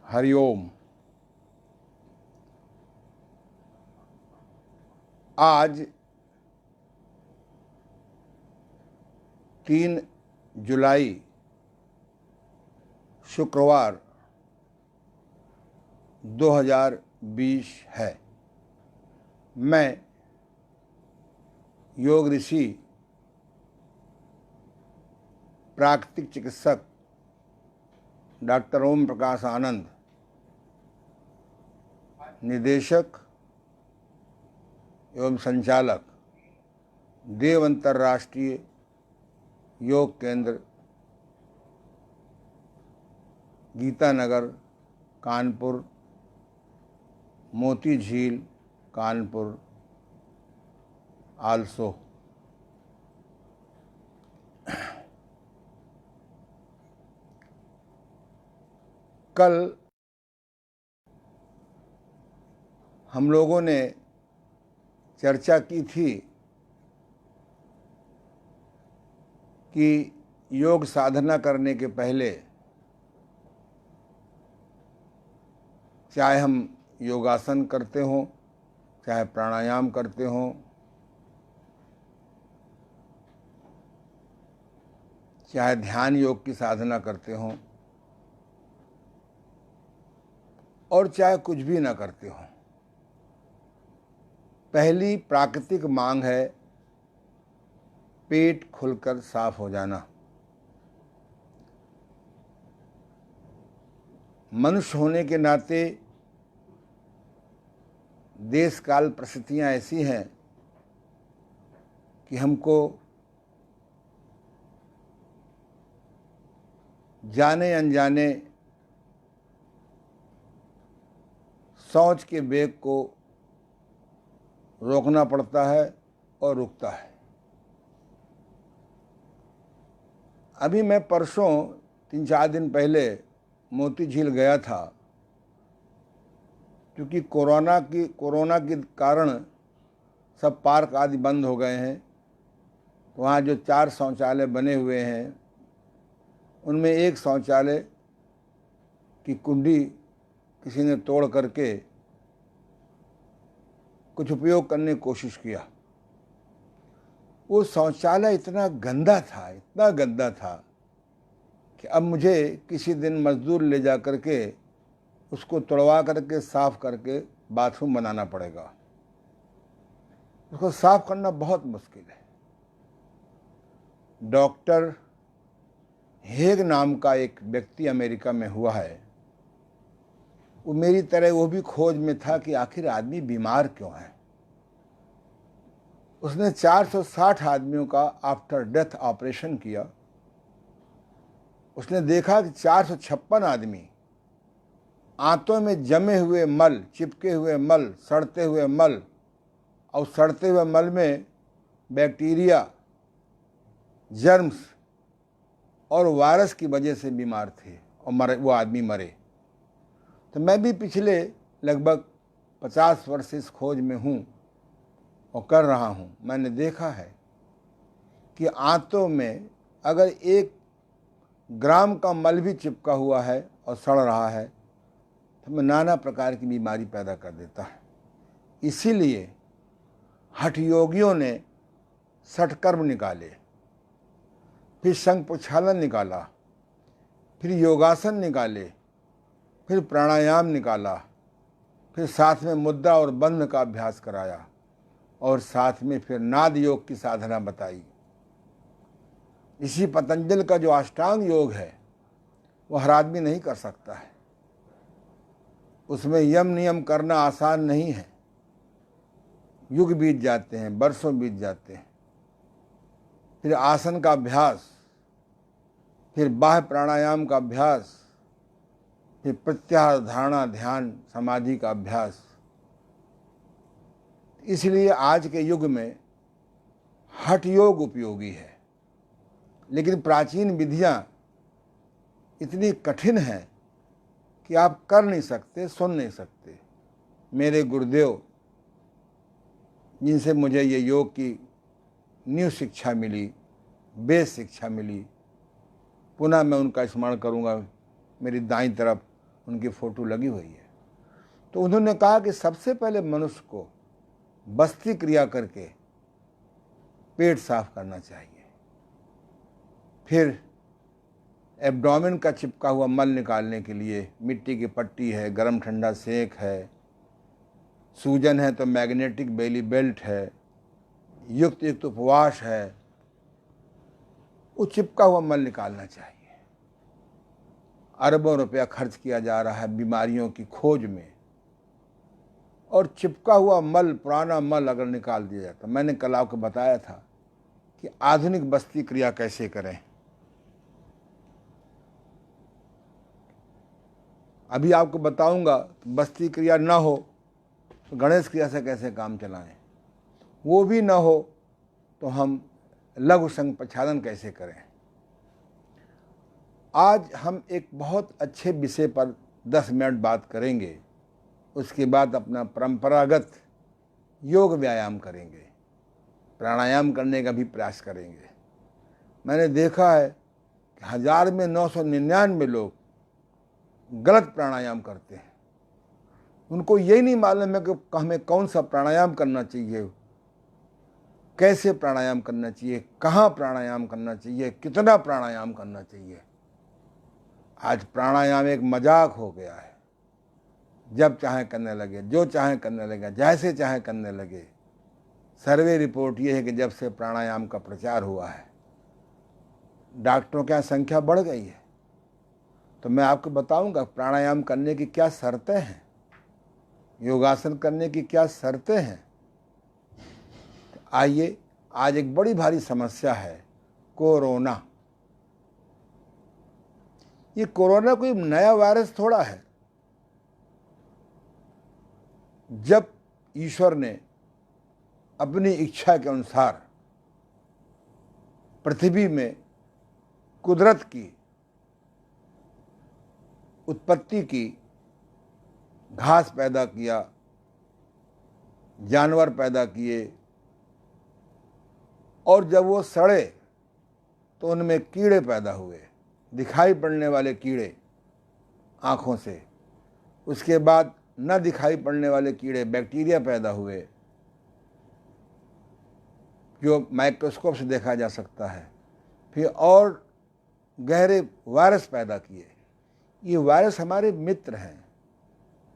हरिओम। आज 3 जुलाई शुक्रवार 2020 है। मैं योग ऋषि प्राकृतिक चिकित्सक डॉक्टर ओम प्रकाश आनंद, निदेशक एवं संचालक देव अंतर्राष्ट्रीय योग केंद्र, गीतानगर, कानपुर, मोती झील, कानपुर आल्सो। कल हम लोगों ने चर्चा की थी कि योग साधना करने के पहले चाहे हम योगासन करते हों, चाहे प्राणायाम करते हों, चाहे ध्यान योग की साधना करते हों और चाहे कुछ भी ना करते हों, पहली प्राकृतिक मांग है पेट खुलकर साफ हो जाना। मनुष्य होने के नाते देश काल परिस्थितियां ऐसी हैं कि हमको जाने अनजाने शौच के वेग को रोकना पड़ता है और रुकता है। अभी मैं परसों 3-4 दिन पहले मोती झील गया था, क्योंकि कोरोना के कारण सब पार्क आदि बंद हो गए हैं। वहाँ जो 4 शौचालय बने हुए हैं, उनमें एक शौचालय की कुंडी किसी ने तोड़ करके कुछ उपयोग करने की कोशिश किया। वो शौचालय इतना गंदा था कि अब मुझे किसी दिन मजदूर ले जा करके उसको तोड़वा करके साफ करके बाथरूम बनाना पड़ेगा। उसको साफ करना बहुत मुश्किल है। डॉक्टर हेग नाम का एक व्यक्ति अमेरिका में हुआ है। वो मेरी तरह वो भी खोज में था कि आखिर आदमी बीमार क्यों है। उसने 460 आदमियों का आफ्टर डेथ ऑपरेशन किया। उसने देखा कि 456 आदमी आंतों में जमे हुए मल, चिपके हुए मल, सड़ते हुए मल और सड़ते हुए मल में बैक्टीरिया, जर्म्स और वायरस की वजह से बीमार थे और वो आदमी मरे। तो मैं भी पिछले लगभग 50 वर्ष इस खोज में हूँ और कर रहा हूँ। मैंने देखा है कि आंतों में अगर 1 ग्राम का मल भी चिपका हुआ है और सड़ रहा है तो मैं नाना प्रकार की बीमारी पैदा कर देता है। इसीलिए हठ योगियों ने षटकर्म निकाले, फिर शंख प्रक्षालन निकाला, फिर योगासन निकाले, फिर प्राणायाम निकाला, फिर साथ में मुद्रा और बंध का अभ्यास कराया और साथ में फिर नाद योग की साधना बताई। इसी पतंजलि का जो अष्टांग योग है वो हर आदमी नहीं कर सकता है। उसमें यम नियम करना आसान नहीं है। युग बीत जाते हैं, वर्षों बीत जाते हैं। फिर आसन का अभ्यास, फिर बाह्य प्राणायाम का अभ्यास, फिर प्रत्याहार, धारणा, ध्यान, समाधि का अभ्यास। इसलिए आज के युग में हठ योग उपयोगी है। लेकिन प्राचीन विधियां इतनी कठिन हैं कि आप कर नहीं सकते, सुन नहीं सकते। मेरे गुरुदेव जिनसे मुझे ये योग की न्यू शिक्षा मिली, बेस शिक्षा मिली, पुनः मैं उनका स्मरण करूंगा। मेरी दाईं तरफ उनकी फ़ोटो लगी हुई है। तो उन्होंने कहा कि सबसे पहले मनुष्य को बस्ती क्रिया करके पेट साफ करना चाहिए, फिर एब्डोमेन का चिपका हुआ मल निकालने के लिए मिट्टी की पट्टी है, गर्म ठंडा सेक है, सूजन है तो मैग्नेटिक बेली बेल्ट है, युक्त उपवास है, वो चिपका हुआ मल निकालना चाहिए। अरबों रुपया खर्च किया जा रहा है बीमारियों की खोज में, और चिपका हुआ मल, पुराना मल अगर निकाल दिया जाता। मैंने कल आपको बताया था कि आधुनिक बस्ती क्रिया कैसे करें। अभी आपको बताऊंगा बस्ती क्रिया ना हो तो गणेश क्रिया से कैसे काम चलाएं, वो भी ना हो तो हम लघु संघ प्रच्छादन कैसे करें। आज हम एक बहुत अच्छे विषय पर 10 मिनट बात करेंगे, उसके बाद अपना परंपरागत योग व्यायाम करेंगे, प्राणायाम करने का भी प्रयास करेंगे। मैंने देखा है कि 1000 में 999 लोग गलत प्राणायाम करते हैं। उनको यही नहीं मालूम है कि हमें कौन सा प्राणायाम करना चाहिए, कैसे प्राणायाम करना चाहिए, कहाँ प्राणायाम करना चाहिए, कितना प्राणायाम करना चाहिए। आज प्राणायाम एक मजाक हो गया है, जब चाहे करने लगे, जो चाहे करने लगे, जैसे चाहे करने लगे। सर्वे रिपोर्ट ये है कि जब से प्राणायाम का प्रचार हुआ है डॉक्टरों की संख्या बढ़ गई है। तो मैं आपको बताऊंगा प्राणायाम करने की क्या शर्तें हैं, योगासन करने की क्या शर्तें हैं। तो आइए, आज एक बड़ी भारी समस्या है कोरोना। ये कोरोना कोई नया वायरस थोड़ा है। जब ईश्वर ने अपनी इच्छा के अनुसार पृथ्वी में कुदरत की उत्पत्ति की, घास पैदा किया, जानवर पैदा किए, और जब वो सड़े तो उनमें कीड़े पैदा हुए, दिखाई पड़ने वाले कीड़े आँखों से। उसके बाद न दिखाई पड़ने वाले कीड़े, बैक्टीरिया पैदा हुए जो माइक्रोस्कोप से देखा जा सकता है। फिर और गहरे वायरस पैदा किए। ये वायरस हमारे मित्र हैं।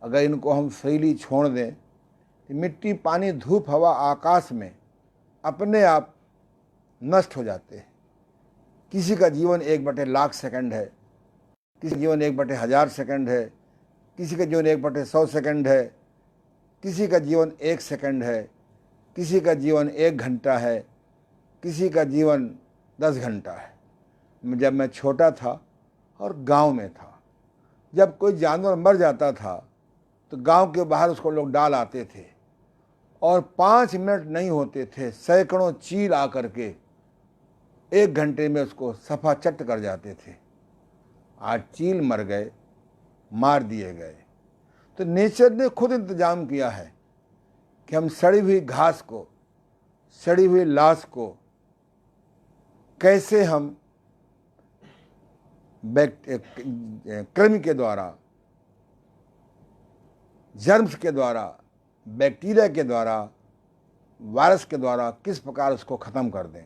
अगर इनको हम फ्रीली छोड़ दें तो मिट्टी, पानी, धूप, हवा, आकाश में अपने आप नष्ट हो जाते हैं। किसी का जीवन 1/1,00,000 सेकंड है, किसी का जीवन 1/1000 सेकंड है, किसी का जीवन 1/100 सेकंड है, किसी का जीवन 1 सेकंड है, किसी का जीवन 1 घंटा है, किसी का जीवन 10 घंटा है। जब मैं छोटा था और गांव में था, जब कोई जानवर मर जाता था तो गांव के बाहर उसको लोग डाल आते थे, और 5 मिनट नहीं होते थे सैकड़ों चील आकर के 1 घंटे में उसको सफा चट कर जाते थे। आज चील मर गए, मार दिए गए। तो नेचर ने खुद इंतजाम किया है कि हम सड़ी हुई घास को, सड़ी हुई लाश को कैसे हम कृमि के द्वारा, जर्म्स के द्वारा, बैक्टीरिया के द्वारा, वायरस के द्वारा किस प्रकार उसको ख़त्म कर दें।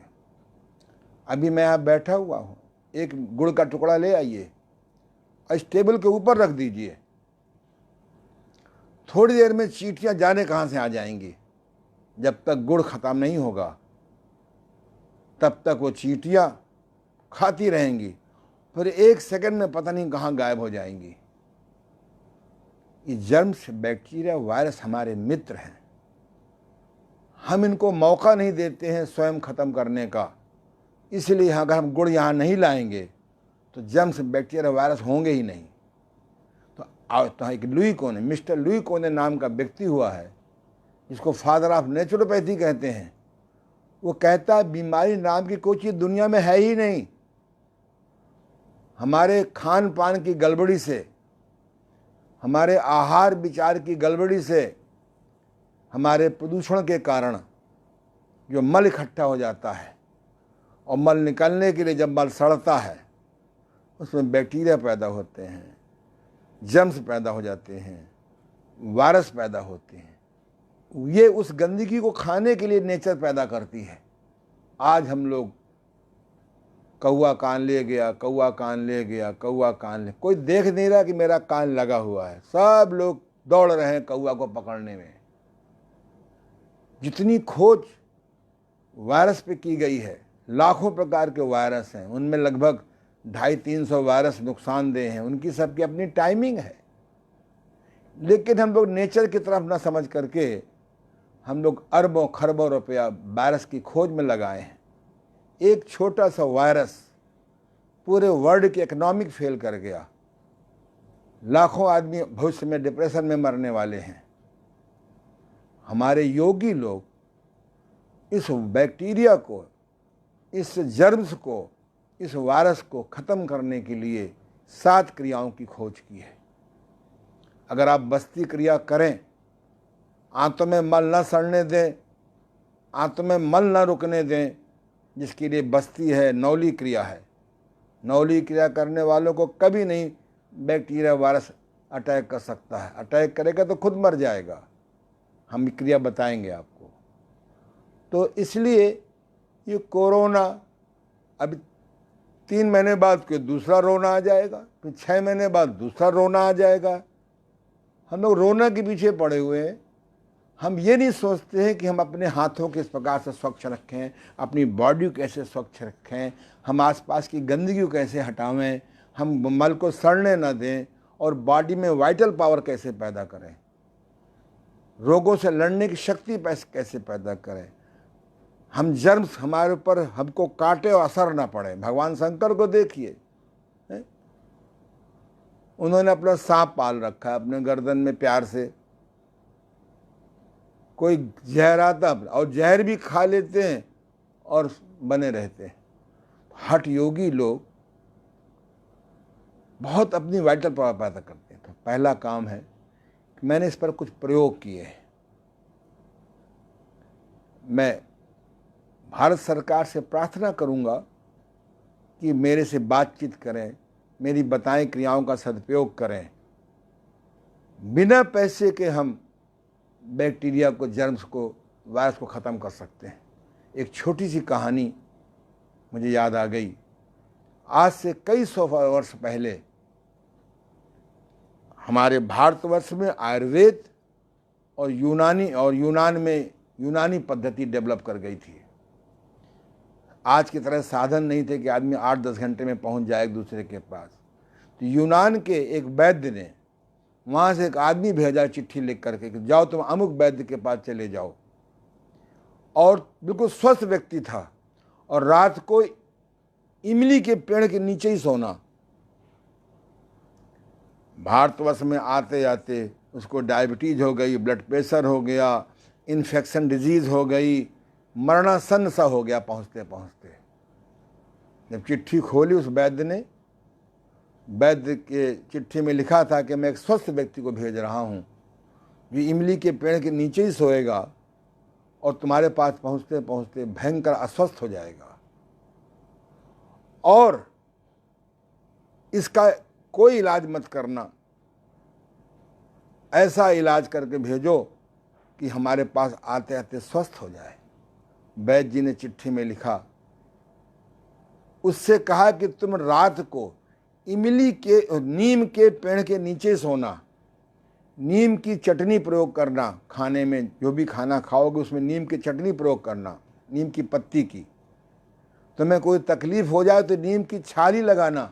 अभी मैं यहाँ बैठा हुआ हूँ, एक गुड़ का टुकड़ा ले आइए, इस टेबल के ऊपर रख दीजिए, थोड़ी देर में चींटियाँ जाने कहाँ से आ जाएंगी। जब तक गुड़ ख़त्म नहीं होगा तब तक वो चींटियाँ खाती रहेंगी, फिर 1 सेकंड में पता नहीं कहाँ गायब हो जाएंगी। ये जर्म्स, बैक्टीरिया, वायरस हमारे मित्र हैं। हम इनको मौका नहीं देते हैं स्वयं ख़त्म करने का। इसलिए अगर हम गुड़ यहाँ नहीं लाएंगे तो जर्म्स, बैक्टीरिया, वायरस होंगे ही नहीं। तो एक लुई कोने, मिस्टर लुई कोने नाम का व्यक्ति हुआ है, जिसको फादर ऑफ नेचुरोपैथी कहते हैं। वो कहता है बीमारी नाम की कोई चीज़ दुनिया में है ही नहीं। हमारे खान पान की गड़बड़ी से, हमारे आहार विचार की गड़बड़ी से, हमारे प्रदूषण के कारण जो मल इकट्ठा हो जाता है, और मल निकलने के लिए जब मल सड़ता है उसमें बैक्टीरिया पैदा होते हैं, जर्म्स पैदा हो जाते हैं, वायरस पैदा होते हैं। ये उस गंदगी को खाने के लिए नेचर पैदा करती है। आज हम लोग कौआ कान ले गया, कौआ कान ले गया, कौआ कान ले, कोई देख नहीं रहा कि मेरा कान लगा हुआ है। सब लोग दौड़ रहे हैं कौआ को पकड़ने में। जितनी खोज वायरस पे की गई है, लाखों प्रकार के वायरस हैं, उनमें लगभग 250-300 वायरस नुकसानदेह हैं। उनकी सबकी अपनी टाइमिंग है, लेकिन हम लोग नेचर की तरफ ना समझ करके हम लोग अरबों खरबों रुपया वायरस की खोज में लगाए हैं। एक छोटा सा वायरस पूरे वर्ल्ड की इकोनॉमिक फेल कर गया। लाखों आदमी भविष्य में डिप्रेशन में मरने वाले हैं। हमारे योगी लोग इस बैक्टीरिया को, इस जर्म्स को, इस वायरस को ख़त्म करने के लिए 7 क्रियाओं की खोज की है। अगर आप बस्ती क्रिया करें, आंतों में मल न सड़ने दें, आंतों में मल न रुकने दें, जिसके लिए बस्ती है, नौली क्रिया है। नौली क्रिया करने वालों को कभी नहीं बैक्टीरिया वायरस अटैक कर सकता है। अटैक करेगा तो खुद मर जाएगा। हम क्रिया बताएंगे आपको। तो इसलिए ये कोरोना अभी 3 महीने बाद कोई दूसरा रोना आ जाएगा, फिर 6 महीने बाद दूसरा रोना आ जाएगा। हम लोग रोना के पीछे पड़े हुए हैं। हम ये नहीं सोचते हैं कि हम अपने हाथों को इस प्रकार से स्वच्छ रखें, अपनी बॉडी को कैसे स्वच्छ रखें, हम आसपास की गंदगी को कैसे हटावें, हम मल को सड़ने न दें, और बॉडी में वाइटल पावर कैसे पैदा करें, रोगों से लड़ने की शक्ति कैसे पैदा करें, हम जर्म्स हमारे ऊपर हमको काटे और असर ना पड़े। भगवान शंकर को देखिए, उन्होंने अपना सांप पाल रखा है अपने गर्दन में प्यार से। कोई जहर आता और जहर भी खा लेते हैं और बने रहते हैं। हठ योगी लोग बहुत अपनी वाइटल पावर पैदा करते हैं। तो पहला काम है कि मैंने इस पर कुछ प्रयोग किए हैं। मैं भारत सरकार से प्रार्थना करूंगा कि मेरे से बातचीत करें, मेरी बताई क्रियाओं का सदुपयोग करें। बिना पैसे के हम बैक्टीरिया को, जर्म्स को, वायरस को ख़त्म कर सकते हैं। एक छोटी सी कहानी मुझे याद आ गई। आज से कई 100 वर्ष पहले हमारे भारतवर्ष में आयुर्वेद और यूनान में यूनानी पद्धति डेवलप कर गई थी। आज की तरह साधन नहीं थे कि आदमी 8-10 घंटे में पहुंच जाए एक दूसरे के पास। तो यूनान के एक वैद्य ने वहाँ से एक आदमी भेजा चिट्ठी लिख करके कि जाओ तुम अमुक वैद्य के पास चले जाओ। और बिल्कुल स्वस्थ व्यक्ति था, और रात को इमली के पेड़ के नीचे ही सोना। भारतवर्ष में आते आते उसको डायबिटीज हो गई, ब्लड प्रेशर हो गया, इन्फेक्शन डिजीज़ हो गई, मरणासन सा हो गया पहुँचते पहुँचते। जब चिट्ठी खोली उस वैद्य ने, वैद्य के चिट्ठी में लिखा था कि मैं एक स्वस्थ व्यक्ति को भेज रहा हूँ जो इमली के पेड़ के नीचे ही सोएगा और तुम्हारे पास पहुँचते पहुँचते भयंकर अस्वस्थ हो जाएगा, और इसका कोई इलाज मत करना, ऐसा इलाज करके भेजो कि हमारे पास आते आते स्वस्थ हो जाए। वैद्य जी ने चिट्ठी में लिखा, उससे कहा कि तुम रात को इमली के, नीम के पेड़ के नीचे सोना, नीम की चटनी प्रयोग करना, खाने में जो भी खाना खाओगे उसमें नीम की चटनी प्रयोग करना, नीम की पत्ती की। तुम्हें कोई तकलीफ हो जाए तो नीम की छाली लगाना,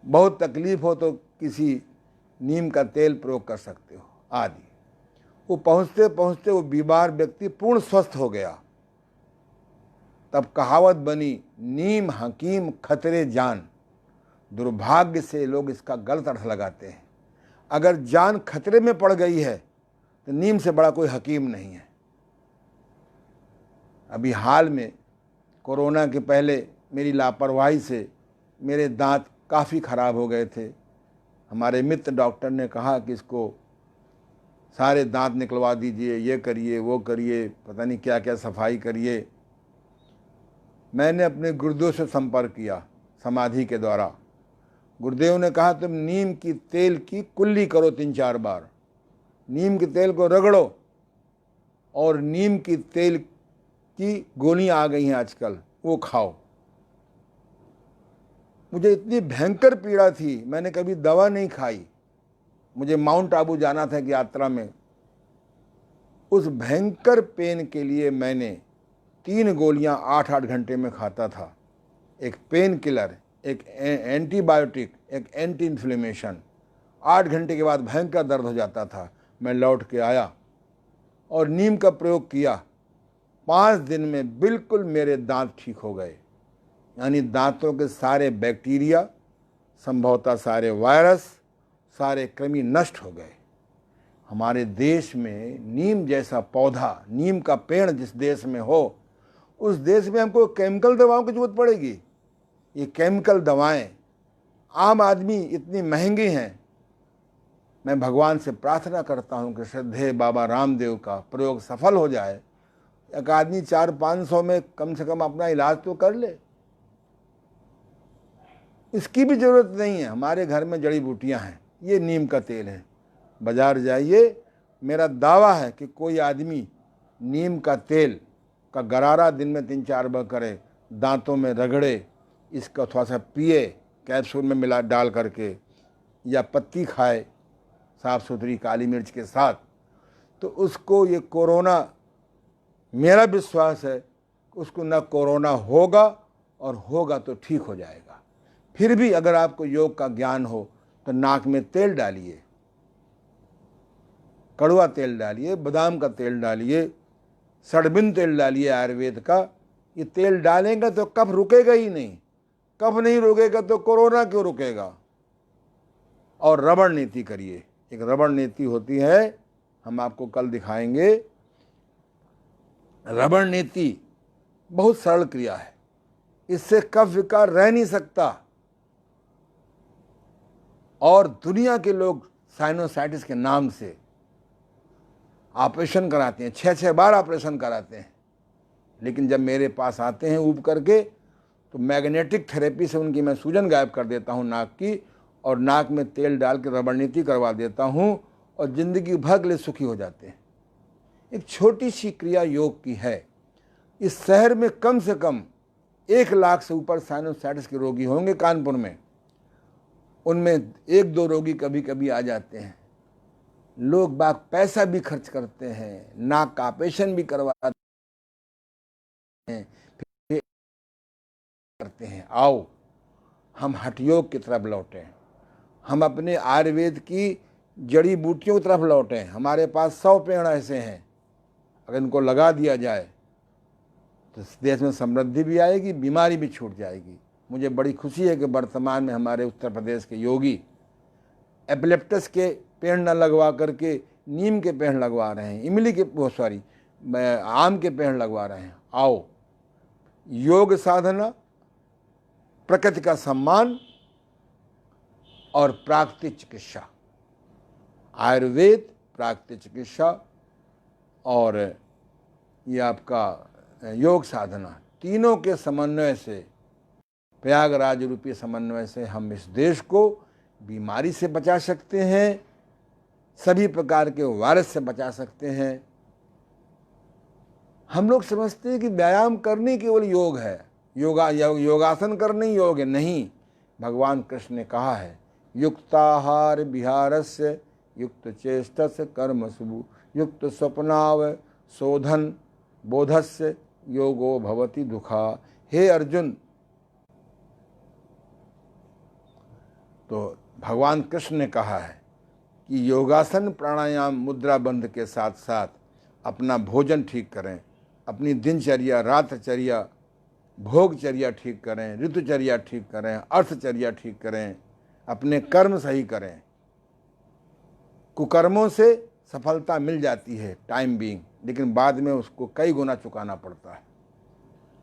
बहुत तकलीफ हो तो किसी नीम का तेल प्रयोग कर सकते हो आदि। वो पहुँचते पहुँचते वो बीमार व्यक्ति पूर्ण स्वस्थ हो गया। तब कहावत बनी, नीम हकीम खतरे जान। दुर्भाग्य से लोग इसका गलत अर्थ लगाते हैं। अगर जान खतरे में पड़ गई है तो नीम से बड़ा कोई हकीम नहीं है। अभी हाल में कोरोना के पहले मेरी लापरवाही से मेरे दांत काफ़ी ख़राब हो गए थे। हमारे मित्र डॉक्टर ने कहा कि इसको सारे दांत निकलवा दीजिए, ये करिए वो करिए, पता नहीं क्या क्या सफाई करिए। मैंने अपने गुरुदेव से संपर्क किया समाधि के द्वारा। गुरुदेव ने कहा तुम नीम की तेल की कुल्ली करो 3-4 बार, नीम के तेल को रगड़ो, और नीम की तेल की गोलियां आ गई हैं आजकल, वो खाओ। मुझे इतनी भयंकर पीड़ा थी, मैंने कभी दवा नहीं खाई। मुझे माउंट आबू जाना था एक यात्रा में। उस भयंकर पेन के लिए मैंने 3 गोलियां 8-8 घंटे में खाता था। एक पेन किलर, एक एंटीबायोटिक, एक एंटी इन्फ्लेमेशन। 8 घंटे के बाद भयंकर दर्द हो जाता था। मैं लौट के आया और नीम का प्रयोग किया। 5 दिन में बिल्कुल मेरे दांत ठीक हो गए। यानी दांतों के सारे बैक्टीरिया, संभवतः सारे वायरस, सारे कृमि नष्ट हो गए। हमारे देश में नीम जैसा पौधा, नीम का पेड़ जिस देश में हो, उस देश में हमको केमिकल दवाओं की जरूरत पड़ेगी। ये केमिकल दवाएं आम आदमी इतनी महंगी हैं। मैं भगवान से प्रार्थना करता हूं कि श्रद्धेय बाबा रामदेव का प्रयोग सफल हो जाए। एक आदमी 400-500 में कम से कम अपना इलाज तो कर ले। इसकी भी जरूरत नहीं है, हमारे घर में जड़ी बूटियां हैं। ये नीम का तेल है। बाजार जाइए, मेरा दावा है कि कोई आदमी नीम का तेल का गरारा दिन में 3-4 बार करे, दांतों में रगड़े, इसका थोड़ा सा पिए कैप्सूल में मिला डाल करके, या पत्ती खाए साफ सुथरी काली मिर्च के साथ, तो उसको ये कोरोना, मेरा विश्वास है उसको ना कोरोना होगा, और होगा तो ठीक हो जाएगा। फिर भी अगर आपको योग का ज्ञान हो तो नाक में तेल डालिए, कड़वा तेल डालिए, बादाम का तेल डालिए, सड़बिन तेल डालिए आयुर्वेद का। ये तेल डालेंगे तो कफ रुकेगा ही नहीं। कफ नहीं रुकेगा तो कोरोना क्यों रुकेगा। और रबड़ नीति करिए। एक रबड़ नीति होती है, हम आपको कल दिखाएंगे। रबड़ नीति बहुत सरल क्रिया है, इससे कफ विकार रह नहीं सकता। और दुनिया के लोग साइनोसाइटिस के नाम से ऑपरेशन कराते हैं, 6-6 बार ऑपरेशन कराते हैं, लेकिन जब मेरे पास आते हैं ऊब करके, तो मैग्नेटिक थेरेपी से उनकी मैं सूजन गायब कर देता हूं नाक की, और नाक में तेल डाल के रबड़ नीति करवा देता हूं, और जिंदगी भर के लिए सुखी हो जाते हैं। एक छोटी सी क्रिया योग की है। इस शहर में कम से कम 1 लाख से ऊपर साइनोसाइटिस के रोगी होंगे कानपुर में। उनमें 1-2 रोगी कभी कभी आ जाते हैं। लोग बाग पैसा भी खर्च करते हैं, नाक का ऑपरेशन भी करवाते हैं, फिर करते हैं। आओ हम हठ योग की तरफ लौटें, हम अपने आयुर्वेद की जड़ी बूटियों की तरफ लौटें। हमारे पास 100 पेड़ ऐसे हैं, अगर इनको लगा दिया जाए तो देश में समृद्धि भी आएगी, बीमारी भी छूट जाएगी। मुझे बड़ी खुशी है कि वर्तमान में हमारे उत्तर प्रदेश के योगी एपिलेप्टस के पेड़ न लगवा करके नीम के पेड़ लगवा रहे हैं, इमली के आम के पेड़ लगवा रहे हैं। आओ, योग साधना, प्रकृति का सम्मान और प्राकृतिक चिकित्सा, आयुर्वेद, प्राकृतिक चिकित्सा और ये आपका योग साधना, तीनों के समन्वय से, प्रयागराज रूपी समन्वय से हम इस देश को बीमारी से बचा सकते हैं, सभी प्रकार के वायरस से बचा सकते हैं। हम लोग समझते हैं कि व्यायाम करने केवल योग है, योगासन करने योग है। नहीं, भगवान कृष्ण ने कहा है, युक्ताहार विहारस्य युक्त चेष्टस्य कर्म शुभु युक्त स्वप्नाव शोधन बोधस्य योगो भवति दुखा। हे अर्जुन, तो भगवान कृष्ण ने कहा है कि योगासन, प्राणायाम, मुद्रा बंध के साथ साथ अपना भोजन ठीक करें, अपनी दिनचर्या, रातचर्या, भोगचर्या ठीक करें, ऋतुचर्या ठीक करें, अर्थचर्या ठीक करें, अपने कर्म सही करें। कुकर्मों से सफलता मिल जाती है टाइम बीइंग, लेकिन बाद में उसको कई गुना चुकाना पड़ता है।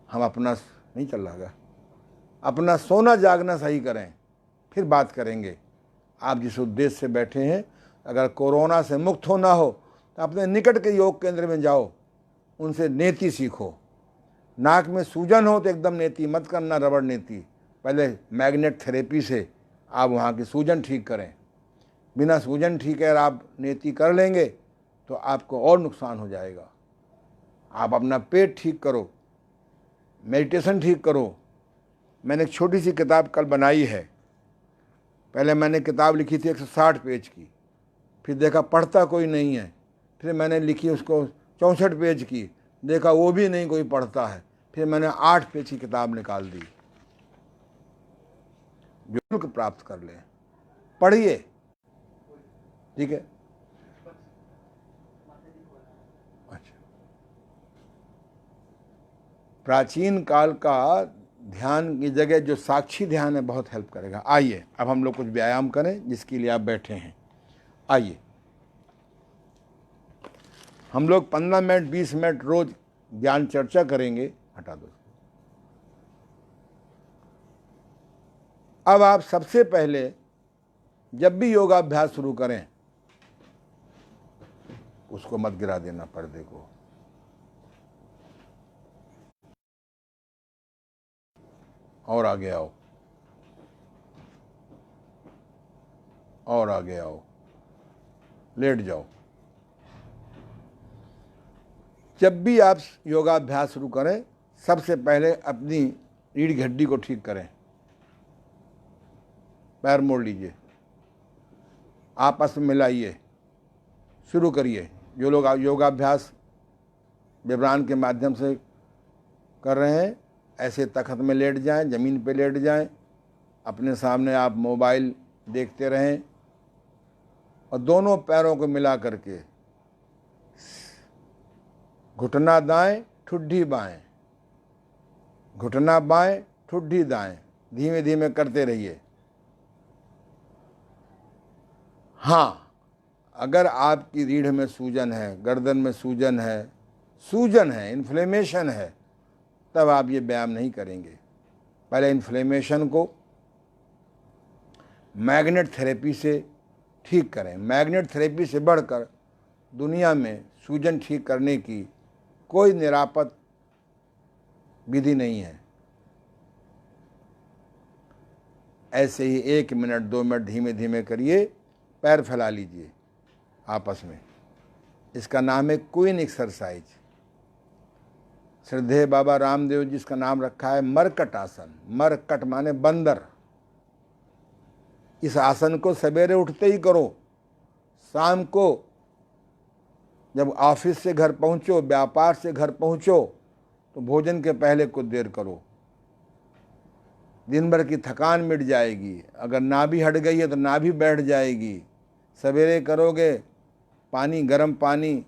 हम अपना नहीं चल रहा, अपना सोना जागना सही करें, फिर बात करेंगे। आप जिस उद्देश्य से बैठे हैं, अगर कोरोना से मुक्त होना हो तो अपने निकट के योग केंद्र में जाओ, उनसे नेति सीखो। नाक में सूजन हो तो एकदम नेति मत करना, रबड़ नेति, पहले मैग्नेट थेरेपी से आप वहाँ की सूजन ठीक करें। बिना सूजन ठीक है आप नेति कर लेंगे तो आपको और नुकसान हो जाएगा। आप अपना पेट ठीक करो, मेडिटेशन ठीक करो। मैंने एक छोटी सी किताब कल बनाई है। पहले मैंने किताब लिखी थी 160 पेज की, फिर देखा पढ़ता कोई नहीं है, फिर मैंने लिखी उसको 64 पेज की, देखा वो भी नहीं कोई पढ़ता है, फिर मैंने 8 पेज की किताब निकाल दी। जो शुल्क प्राप्त कर ले, पढ़िए, ठीक है। अच्छा, प्राचीन काल का ध्यान की जगह जो साक्षी ध्यान है बहुत हेल्प करेगा। आइए अब हम लोग कुछ व्यायाम करें जिसके लिए आप बैठे हैं। आइए हम लोग 15 मिनट 20 मिनट रोज ज्ञान चर्चा करेंगे। हटा दो। अब आप सबसे पहले जब भी योगाभ्यास शुरू करें उसको मत गिरा देना पर्दे को। और आगे आओ, और आगे आओ, लेट जाओ। जब भी आप योगाभ्यास शुरू करें सबसे पहले अपनी रीढ़ की हड्डी को ठीक करें। पैर मोड़ लीजिए, आपस में मिलाइए, शुरू करिए। जो लोग योगाभ्यास विवरण के माध्यम से कर रहे हैं ऐसे तख्त में लेट जाएं, ज़मीन पे लेट जाएं, अपने सामने आप मोबाइल देखते रहें और दोनों पैरों को मिला करके घुटना दाएं, ठुड्डी बाएं, घुटना बाएं, ठुड्डी दाएं, धीमे धीमे करते रहिए। हाँ, अगर आपकी रीढ़ में सूजन है, गर्दन में सूजन है, इन्फ्लेमेशन है, तब आप ये व्यायाम नहीं करेंगे। पहले इन्फ्लेमेशन को मैग्नेट थेरेपी से ठीक करें। मैग्नेट थेरेपी से बढ़कर दुनिया में सूजन ठीक करने की कोई निरापद विधि नहीं है। ऐसे ही 1 मिनट 2 मिनट धीमे धीमे करिए, पैर फैला लीजिए आपस में। इसका नाम है क्वीन एक्सरसाइज। श्रद्धेय बाबा रामदेव जी इसका नाम रखा है मरकट आसन। मरकट माने बंदर। इस आसन को सवेरे उठते ही करो, शाम को जब ऑफिस से घर पहुंचो, व्यापार से घर पहुंचो तो भोजन के पहले कुछ देर करो। दिन भर की थकान मिट जाएगी। अगर नाभि हट गई है तो नाभि बैठ जाएगी। सवेरे करोगे, पानी, गर्म पानी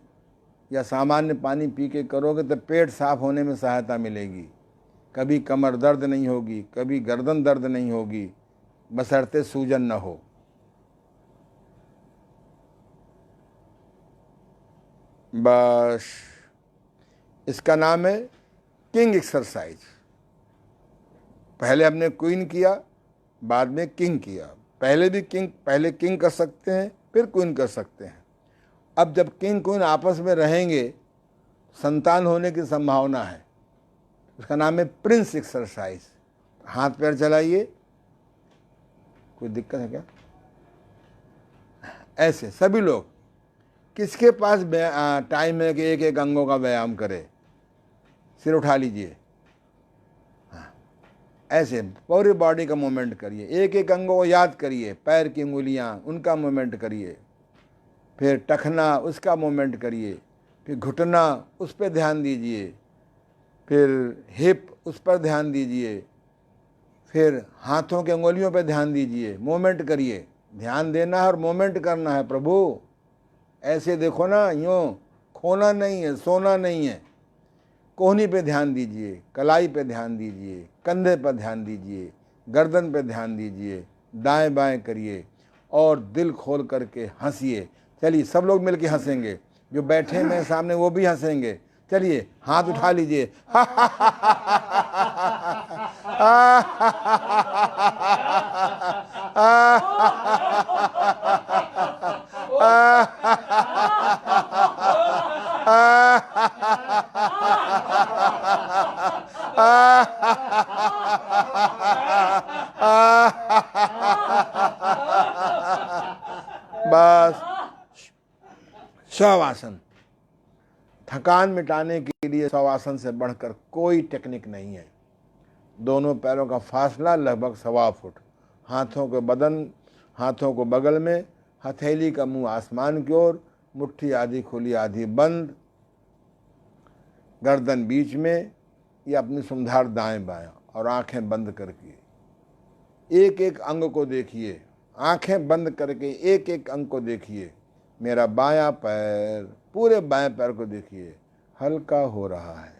या सामान्य पानी पी के करोगे तो पेट साफ होने में सहायता मिलेगी। कभी कमर दर्द नहीं होगी, कभी गर्दन दर्द नहीं होगी, बशर्ते सूजन न हो। बस इसका नाम है किंग एक्सरसाइज। पहले हमने क्वीन किया, बाद में किंग किया। पहले किंग कर सकते हैं, फिर क्वीन कर सकते हैं। अब जब किंग क्वीन आपस में रहेंगे संतान होने की संभावना है। उसका नाम है प्रिंस एक्सरसाइज। हाथ पैर चलाइए। कोई दिक्कत है क्या? ऐसे सभी लोग। किसके पास टाइम है कि एक एक अंगों का व्यायाम करे? सिर उठा लीजिए। ऐसे पूरी बॉडी का मूवमेंट करिए। एक एक अंगों को याद करिए। पैर की उंगलियां, उनका मूवमेंट करिए। फिर टखना, उसका मूवमेंट करिए। फिर घुटना, उस पर ध्यान दीजिए। फिर हिप, उस पर ध्यान दीजिए। फिर हाथों के उंगलियों पर ध्यान दीजिए। मूवमेंट करिए। ध्यान देना है और मूवमेंट करना है प्रभु। ऐसे देखो ना, यूँ खोना नहीं है, सोना नहीं है। कोहनी पे ध्यान दीजिए, कलाई पे ध्यान दीजिए, कंधे पर ध्यान दीजिए, गर्दन पे ध्यान दीजिए। दाएं बाएं करिए और दिल खोल करके हंसिए। चलिए सब लोग मिलके हंसेंगे। जो बैठे हैं सामने वो भी हंसेंगे। चलिए हाथ उठा लीजिए। शवासन, थकान मिटाने के लिए शवासन से बढ़कर कोई टेक्निक नहीं है। दोनों पैरों का फासला लगभग 1.25 फुट, हाथों को बगल में, हथेली का मुंह आसमान की ओर, मुट्ठी आधी खुली आधी बंद, गर्दन बीच में या अपनी सुमधार दाएं बाएं, और आंखें बंद करके एक एक अंग को देखिए। आंखें बंद करके एक एक अंग को देखिए। मेरा बायां पैर, पूरे बाएं पैर को देखिए, हल्का हो रहा है,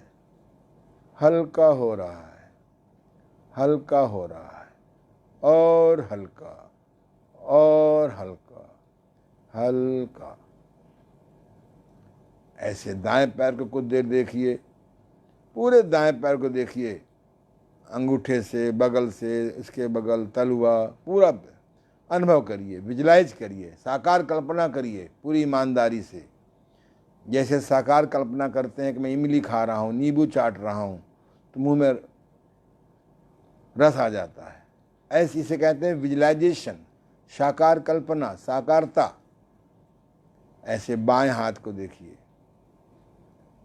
हल्का हो रहा है, हल्का हो रहा है, और हल्का, और हल्का, हल्का। ऐसे दाएं पैर को कुछ देर देखिए, पूरे दाएं पैर को देखिए, अंगूठे से, बगल से, इसके बगल, तलुआ, पूरा अनुभव करिए, विजुलाइज करिए, साकार कल्पना करिए पूरी ईमानदारी से। जैसे साकार कल्पना करते हैं कि मैं इमली खा रहा हूँ, नींबू चाट रहा हूँ, तो मुंह में रस आ जाता है। ऐसे इसे कहते हैं विजुलाइजेशन, साकार कल्पना, साकारता। ऐसे बाएं हाथ को देखिए,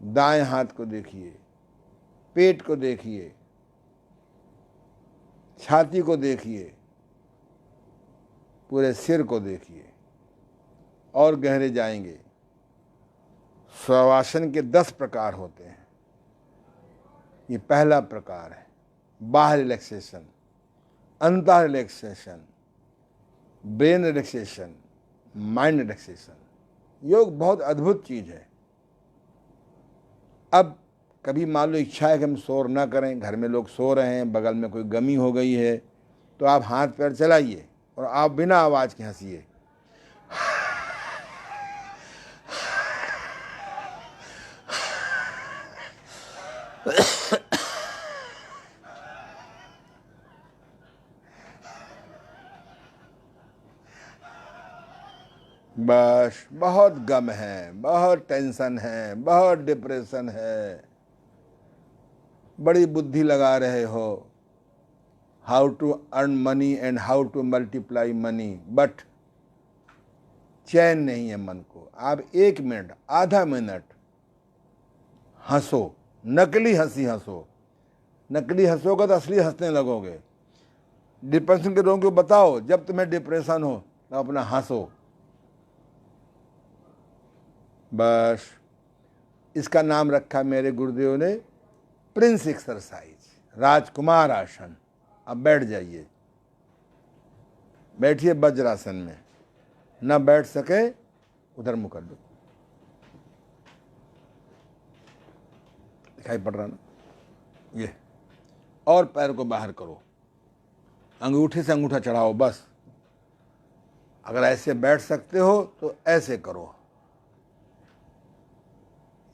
दाएं हाथ को देखिए, पेट को देखिए, छाती को देखिए, पूरे सिर को देखिए, और गहरे जाएंगे। शवासन के 10 प्रकार होते हैं। ये पहला प्रकार है बाह्य रिलैक्सेशन, अंतः relaxation, brain relaxation, mind relaxation. योग बहुत अद्भुत चीज़ है। अब कभी मान लो इच्छा है कि हम शोर ना करें, घर में लोग सो रहे हैं, बगल में कोई गमी हो गई है, तो आप हाथ पैर चलाइए और आप बिना आवाज़ के हंसिए। बस, बहुत गम है, बहुत टेंशन है, बहुत डिप्रेशन है, बड़ी बुद्धि लगा रहे हो, how to earn money and how to multiply money, but चैन नहीं है मन को। आप 1 मिनट, आधा मिनट हंसो, नकली हंसी हंसो। नकली हंसोगे तो असली हंसने लगोगे। डिप्रेशन के रोगियों को बताओ, जब तुम्हें डिप्रेशन हो तो अपना हंसो। बस, इसका नाम रखा मेरे गुरुदेव ने प्रिंस एक्सरसाइज, राजकुमार आसन। अब बैठ जाइए, बैठिए वज्रासन में। न बैठ सके उधर मुँह कर दो, दिखाई पड़ रहा ना ये। और पैर को बाहर करो, अंगूठे से अंगूठा चढ़ाओ बस। अगर ऐसे बैठ सकते हो तो ऐसे करो,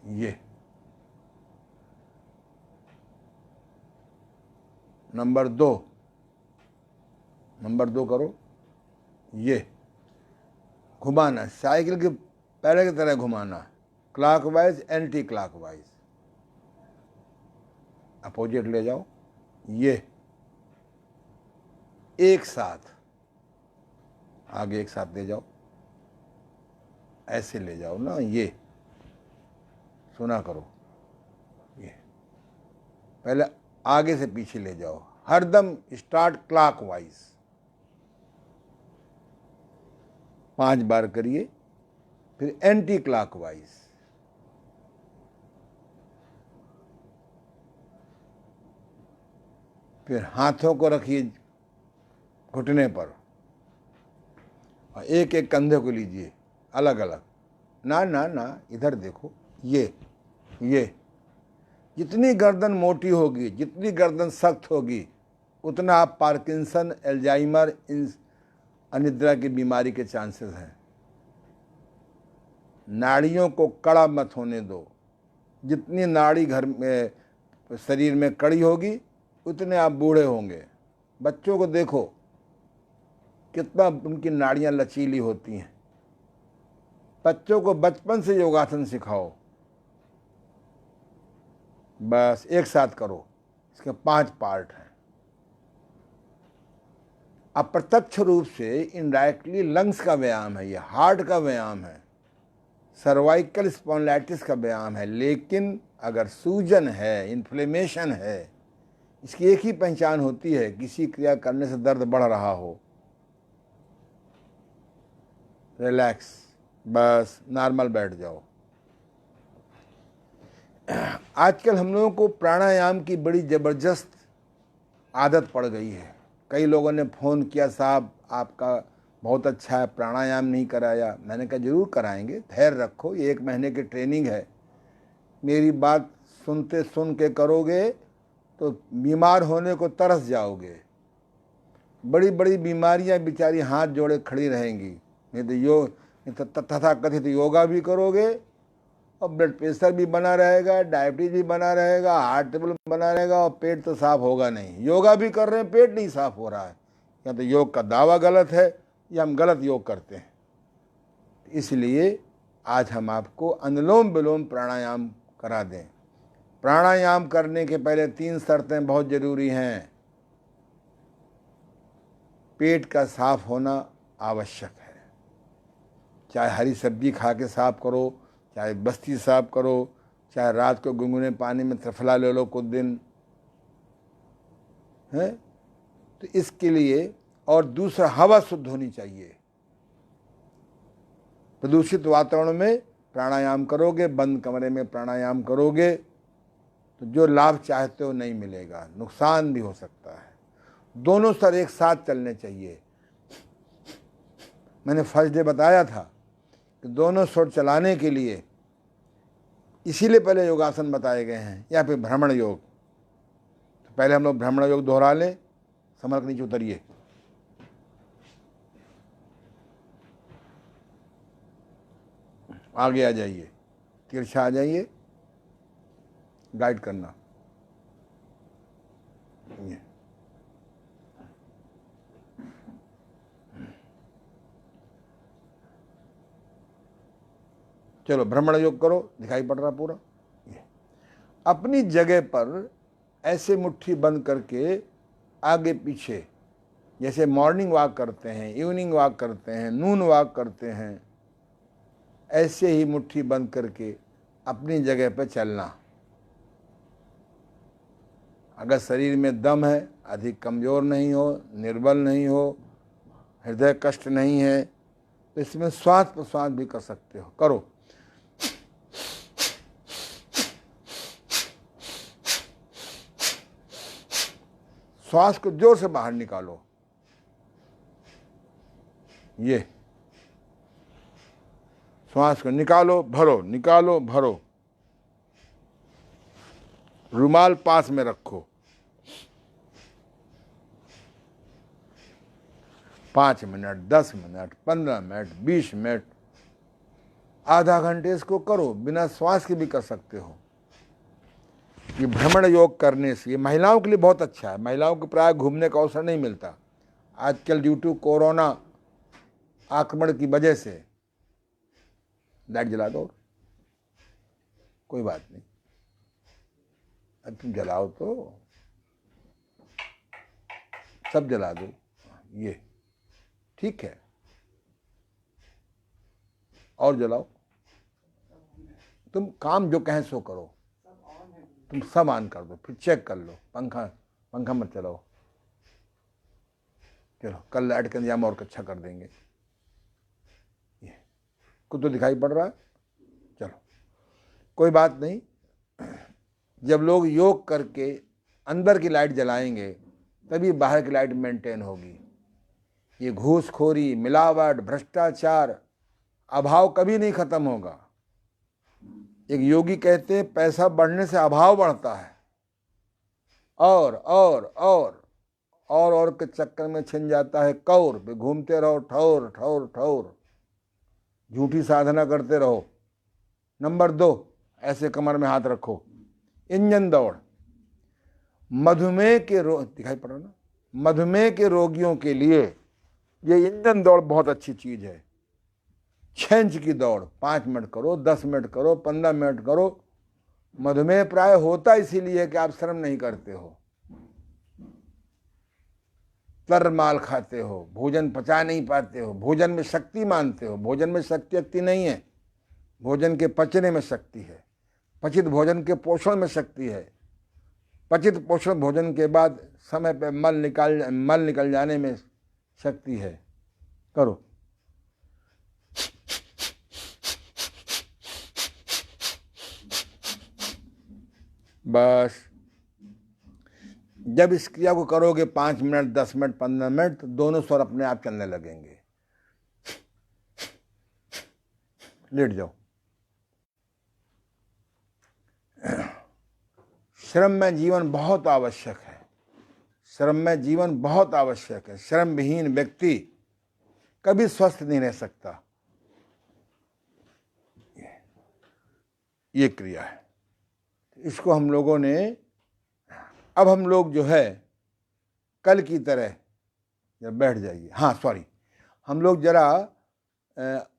ये। नंबर 2 करो, ये घुमाना, साइकिल के पैरे की तरह घुमाना, क्लॉकवाइज एंटी क्लॉकवाइज, अपोजिट ले जाओ। ये एक साथ आगे एक साथ ले जाओ, ऐसे ले जाओ ना, ये सुना करो। ये पहले आगे से पीछे ले जाओ, हरदम स्टार्ट क्लॉकवाइज। 5 बार करिए, फिर एंटी क्लॉकवाइज। फिर हाथों को रखिए घुटने पर और एक एक कंधे को लीजिए अलग अलग। ना ना ना, इधर देखो, ये जितनी गर्दन मोटी होगी, जितनी गर्दन सख्त होगी, उतना आप पार्किंसन, एल्जाइमर, इन अनिद्रा की बीमारी के चांसेस हैं। नाड़ियों को कड़ा मत होने दो। जितनी नाड़ी घर में शरीर में कड़ी होगी, उतने आप बूढ़े होंगे। बच्चों को देखो कितना उनकी नाड़ियां लचीली होती हैं। बच्चों को बचपन से योगासन सिखाओ। बस एक साथ करो, इसके 5 पार्ट हैं। अप्रत्यक्ष रूप से इनडायरेक्टली लंग्स का व्यायाम है, ये हार्ट का व्यायाम है, सर्वाइकल स्पॉन्डिलाइटिस का व्यायाम है। लेकिन अगर सूजन है, इन्फ्लेमेशन है, इसकी एक ही पहचान होती है, किसी क्रिया करने से दर्द बढ़ रहा हो, रिलैक्स, बस नॉर्मल बैठ जाओ। आजकल हम लोगों को प्राणायाम की बड़ी ज़बरदस्त आदत पड़ गई है। कई लोगों ने फ़ोन किया, साहब आपका बहुत अच्छा है, प्राणायाम नहीं कराया। मैंने कहा जरूर कराएंगे, धैर्य रखो, ये 1 महीने की ट्रेनिंग है। मेरी बात सुन के करोगे तो बीमार होने को तरस जाओगे। बड़ी बड़ी बीमारियां बेचारी हाथ जोड़े खड़ी रहेंगी। नहीं तो तथाकथित योगा भी करोगे और ब्लड प्रेशर भी बना रहेगा, डायबिटीज भी बना रहेगा, हार्ट ट्रबल बना रहेगा, और पेट तो साफ होगा नहीं। योगा भी कर रहे हैं, पेट नहीं साफ हो रहा है। या तो योग का दावा गलत है या हम गलत योग करते हैं। इसलिए आज हम आपको अनुलोम विलोम प्राणायाम करा दें। प्राणायाम करने के पहले 3 शर्तें बहुत ज़रूरी हैं। पेट का साफ होना आवश्यक है। चाहे हरी सब्जी खा के साफ करो, चाहे बस्ती साफ करो, चाहे रात को गुनगुने पानी में त्रिफला ले लो कुछ दिन, है तो इसके लिए। और दूसरा, हवा शुद्ध होनी चाहिए। प्रदूषित वातावरण में प्राणायाम करोगे, बंद कमरे में प्राणायाम करोगे तो जो लाभ चाहते हो नहीं मिलेगा, नुकसान भी हो सकता है। दोनों स्तर एक साथ चलने चाहिए। मैंने फर्स्ट डे बताया था कि दोनों स्वर चलाने के लिए इसीलिए पहले योगासन बताए गए हैं, या फिर भ्रमण योग। तो पहले हम लोग भ्रमण योग दोहरा लें। समर के नीचे उतरिए, आगे आ जाइए, तिरछा आ जाइए, गाइड करना। ये चलो भ्रमण योग करो, दिखाई पड़ रहा पूरा। ये अपनी जगह पर ऐसे मुट्ठी बंद करके आगे पीछे, जैसे मॉर्निंग वॉक करते हैं, इवनिंग वॉक करते हैं, नून वॉक करते हैं, ऐसे ही मुट्ठी बंद करके अपनी जगह पर चलना। अगर शरीर में दम है, अधिक कमज़ोर नहीं हो, निर्बल नहीं हो, हृदय कष्ट नहीं है, तो इसमें श्वास प्रश्वास भी कर सकते हो। करो, श्वास को जोर से बाहर निकालो। ये श्वास को निकालो, भरो, निकालो, भरो। रुमाल पास में रखो। 5 मिनट, 10 मिनट, 15 मिनट, 20 मिनट, आधा घंटे इसको करो। बिना श्वास के भी कर सकते हो। ये भ्रमण योग करने से ये महिलाओं के लिए बहुत अच्छा है। महिलाओं को प्राय घूमने का अवसर नहीं मिलता आजकल ड्यू टू कोरोना आक्रमण की वजह से। लाइट जला दो, कोई बात नहीं, अब तुम जलाओ तो सब जला दो, ये ठीक है। और जलाओ, तुम काम जो कहें सो करो, तुम सब ऑन कर दो, फिर चेक कर लो। पंखा मत चलाओ। चलो कल लाइट का इंतजाम और अच्छा कर देंगे। ये कुछ तो दिखाई पड़ रहा है। चलो कोई बात नहीं। जब लोग योग करके अंदर की लाइट जलाएंगे तभी बाहर की लाइट मेंटेन होगी। ये घूसखोरी, मिलावट, भ्रष्टाचार, अभाव कभी नहीं खत्म होगा। एक योगी कहते हैं पैसा बढ़ने से अभाव बढ़ता है। और के चक्कर में छिन जाता है कौर। पे घूमते रहो, ठौर ठौर ठौर, झूठी साधना करते रहो। नंबर 2, ऐसे कमर में हाथ रखो। इंजन दौड़। मधुमेह के दिखाई पड़ रहा ना, मधुमेह के रोगियों के लिए ये इंजन दौड़ बहुत अच्छी चीज है। 6 इंच की दौड़ 5 मिनट करो, 10 मिनट करो, 15 मिनट करो। मधुमेह प्राय होता इसीलिए कि आप श्रम नहीं करते हो, तर माल खाते हो, भोजन पचा नहीं पाते हो, भोजन में शक्ति मानते हो। भोजन में शक्ति नहीं है। भोजन के पचने में शक्ति है, पचित भोजन के पोषण में शक्ति है, पचित पोषण भोजन के बाद समय पे मल निकल जाने में शक्ति है। करो। बस जब इस क्रिया को करोगे 5 मिनट, 10 मिनट, 15 मिनट, तो दोनों स्वर अपने आप चलने लगेंगे। लेट जाओ। श्रम में जीवन बहुत आवश्यक है, श्रम में जीवन बहुत आवश्यक है। श्रम विहीन व्यक्ति कभी स्वस्थ नहीं रह सकता। ये क्रिया है। इसको हम लोगों ने, अब हम लोग जो है कल की तरह जब बैठ जाइए। हाँ सॉरी, हम लोग जरा,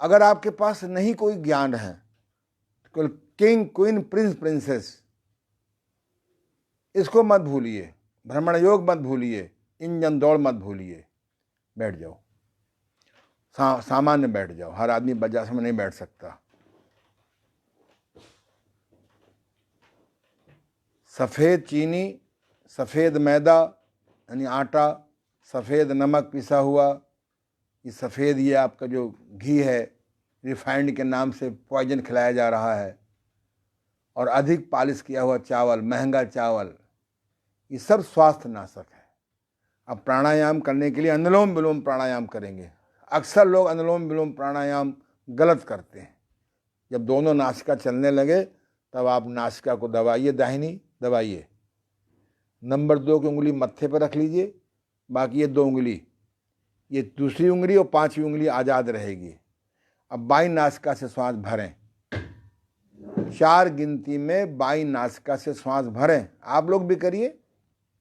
अगर आपके पास नहीं कोई ज्ञान है, तो किंग, क्वीन, प्रिंस, प्रिंसेस, इसको मत भूलिए। भ्रमण योग मत भूलिए, इंजन दौड़ मत भूलिए। बैठ जाओ, सामान्य बैठ जाओ। हर आदमी बजास में नहीं बैठ सकता। सफ़ेद चीनी, सफ़ेद मैदा यानी आटा, सफ़ेद नमक पिसा हुआ, ये सफ़ेद, ये आपका जो घी है, रिफाइंड के नाम से पॉइजन खिलाया जा रहा है। और अधिक पालिश किया हुआ चावल, महंगा चावल, ये सब स्वास्थ्य नाशक है। अब प्राणायाम करने के लिए अनुलोम विलोम प्राणायाम करेंगे। अक्सर लोग अनुलोम विलोम प्राणायाम गलत करते हैं। जब दोनों नासिका चलने लगे तब आप नासिका को दबाइए, दाहिनी दबाइए। नंबर 2 की उंगली मत्थे पर रख लीजिए, बाकी ये 2 उंगली, ये दूसरी उंगली और 5वीं उंगली आज़ाद रहेगी। अब बाईं नासिका से श्वास भरें। 4 गिनती में बाईं नासिका से श्वास भरें। आप लोग भी करिए।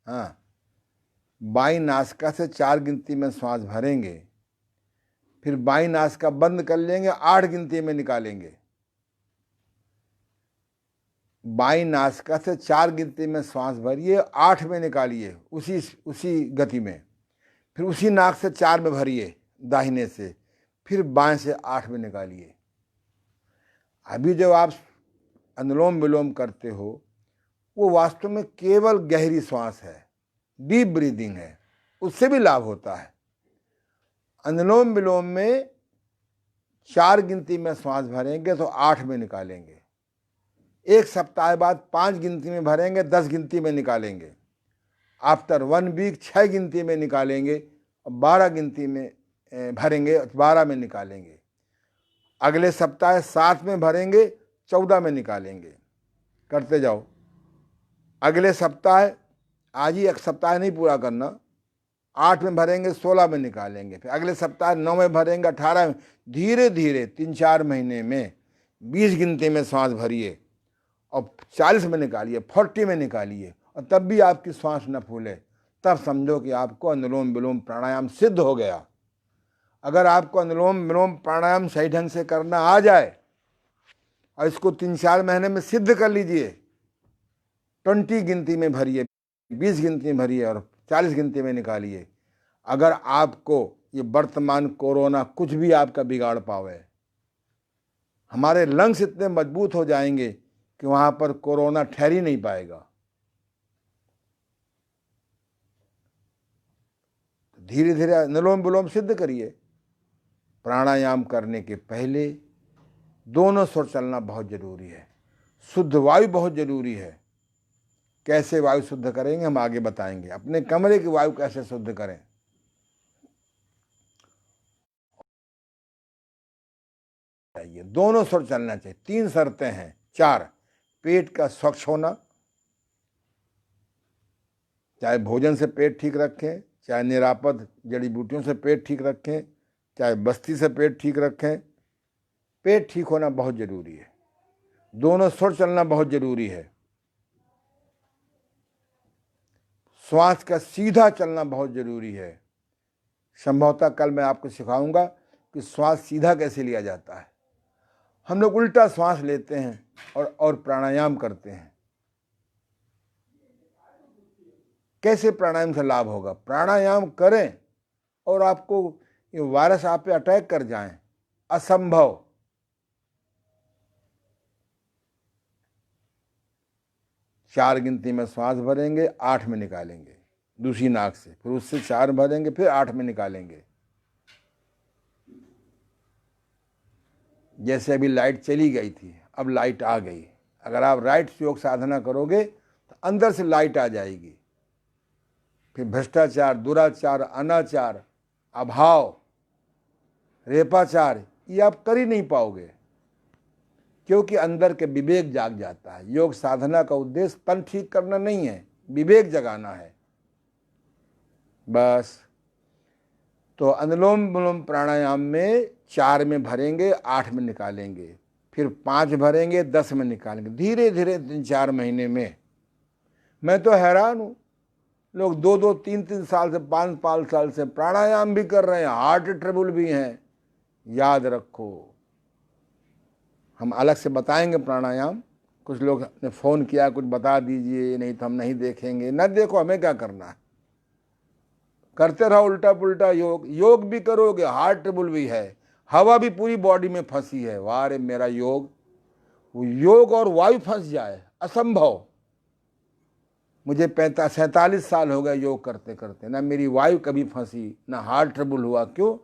हाँ, बाईं नासिका से 4 गिनती में श्वास भरेंगे, फिर बाईं नासिका बंद कर लेंगे, 8 गिनती में निकालेंगे। बाईं नासिका से 4 गिनती में श्वास भरिए, 8 में निकालिए, उसी गति में। फिर उसी नाक से 4 में भरिए दाहिने से, फिर बाएं से 8 में निकालिए। अभी जब आप अनुलोम विलोम करते हो, वो वास्तव में केवल गहरी श्वास है, डीप ब्रीदिंग है, उससे भी लाभ होता है। अनुलोम विलोम में 4 गिनती में श्वास भरेंगे तो 8 में निकालेंगे। 1 सप्ताह बाद 5 गिनती में भरेंगे, 10 गिनती में निकालेंगे। आफ्टर 1 वीक 6 गिनती में निकालेंगे और 12 गिनती में भरेंगे, 12 में निकालेंगे। अगले सप्ताह 7 में भरेंगे, 14 में निकालेंगे। करते जाओ। अगले सप्ताह, आज ही एक सप्ताह नहीं पूरा करना, 8 में भरेंगे, 16 में निकालेंगे। फिर अगले सप्ताह 9 में भरेंगे, 18 में। धीरे धीरे 3-4 महीने में 20 गिनती में श्वास भरिए और 40 में निकालिए, 40 में निकालिए, और तब भी आपकी श्वास न फूले, तब समझो कि आपको अनुलोम विलोम प्राणायाम सिद्ध हो गया। अगर आपको अनुलोम विलोम प्राणायाम सही ढंग से करना आ जाए और इसको 3-4 महीने में सिद्ध कर लीजिए, 20 गिनती में भरिए, 20 गिनती में भरिए और 40 गिनती में निकालिए। अगर आपको ये वर्तमान कोरोना कुछ भी आपका बिगाड़ पावे, हमारे लंग्स इतने मजबूत हो जाएंगे कि वहां पर कोरोना ठहर ही नहीं पाएगा। धीरे धीरे अनुलोम विलोम सिद्ध करिए। प्राणायाम करने के पहले दोनों स्वर चलना बहुत जरूरी है। शुद्ध वायु बहुत जरूरी है। कैसे वायु शुद्ध करेंगे हम आगे बताएंगे। अपने कमरे की वायु कैसे शुद्ध करें। चाहिए, दोनों स्वर चलना चाहिए। 3 शर्तें हैं, 4। पेट का स्वच्छ होना, चाहे भोजन से पेट ठीक रखें, चाहे निरापद जड़ी बूटियों से पेट ठीक रखें, चाहे बस्ती से पेट ठीक रखें। पेट ठीक होना बहुत जरूरी है। दोनों स्वर चलना बहुत जरूरी है। श्वास का सीधा चलना बहुत जरूरी है। संभवतः कल मैं आपको सिखाऊंगा कि श्वास सीधा कैसे लिया जाता है। हम लोग उल्टा श्वास लेते हैं और प्राणायाम करते हैं। कैसे प्राणायाम से लाभ होगा? प्राणायाम करें और आपको ये वायरस आप पे अटैक कर जाए, असंभव। 4 गिनती में श्वास भरेंगे, 8 में निकालेंगे दूसरी नाक से, फिर उससे 4 भरेंगे, फिर 8 में निकालेंगे। जैसे अभी लाइट चली गई थी, अब लाइट आ गई। अगर आप राइट योग साधना करोगे तो अंदर से लाइट आ जाएगी। फिर भ्रष्टाचार, दुराचार, अनाचार, अभाव, रेपाचार ये आप कर ही नहीं पाओगे, क्योंकि अंदर के विवेक जाग जाता है। योग साधना का उद्देश्य तन ठीक करना नहीं है, विवेक जगाना है बस। तो अनुलोम विलोम प्राणायाम में 4 में भरेंगे, 8 में निकालेंगे, फिर 5 भरेंगे, 10 में निकालेंगे, धीरे धीरे 3-4 महीने में। मैं तो हैरान हूँ, लोग 2-2, 3-3 साल से, 5-5 साल से प्राणायाम भी कर रहे हैं, हार्ट ट्रबल भी हैं। याद रखो, हम अलग से बताएंगे प्राणायाम। कुछ लोग ने फ़ोन किया, कुछ बता दीजिए, नहीं तो हम नहीं देखेंगे। न देखो, हमें क्या करना है, करते रहो उल्टा पुल्टा योग। योग भी करोगे, हार्ट ट्रबल भी है, हवा भी पूरी बॉडी में फंसी है। वाह रे मेरा योग, वो योग और वायु फंस जाए, असंभव। मुझे 47 साल हो गए योग करते करते, ना मेरी वायु कभी फंसी, ना हार्ट ट्रबल हुआ। क्यों?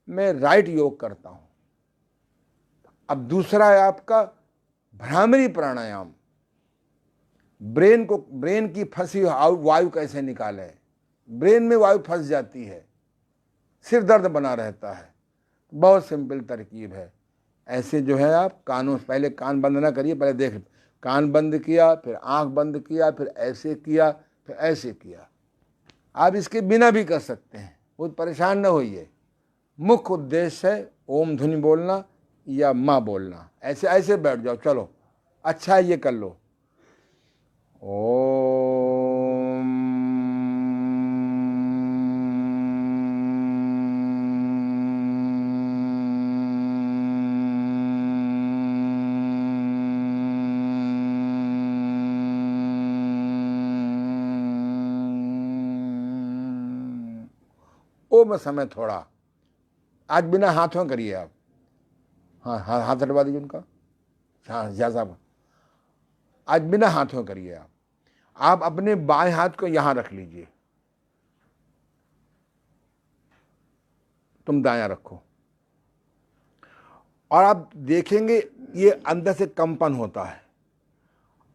मैं राइट योग करता हूँ। अब दूसरा है आपका भ्रामरी प्राणायाम। ब्रेन की फंसी वायु कैसे निकालें। ब्रेन में वायु फंस जाती है, सिर दर्द बना रहता है। बहुत सिंपल तरकीब है। ऐसे जो है आप कानों, पहले कान बंद ना करिए, पहले देख, कान बंद किया, फिर आंख बंद किया, फिर ऐसे किया, फिर ऐसे किया। आप इसके बिना भी कर सकते हैं, बहुत परेशान न होइए। मुख्य उद्देश्य है ओम ध्वनि बोलना या माँ बोलना। ऐसे ऐसे बैठ जाओ, चलो अच्छा है, ये कर लो। ओम में समय थोड़ा, आज बिना हाथों करिए आप। हाँ, हाथ हटवा दीजिए उनका। हाँ साहब, आज बिना हाथों करिए आप। आप अपने बाएं हाथ को यहां रख लीजिए, तुम दायां रखो, और आप देखेंगे ये अंदर से कंपन होता है।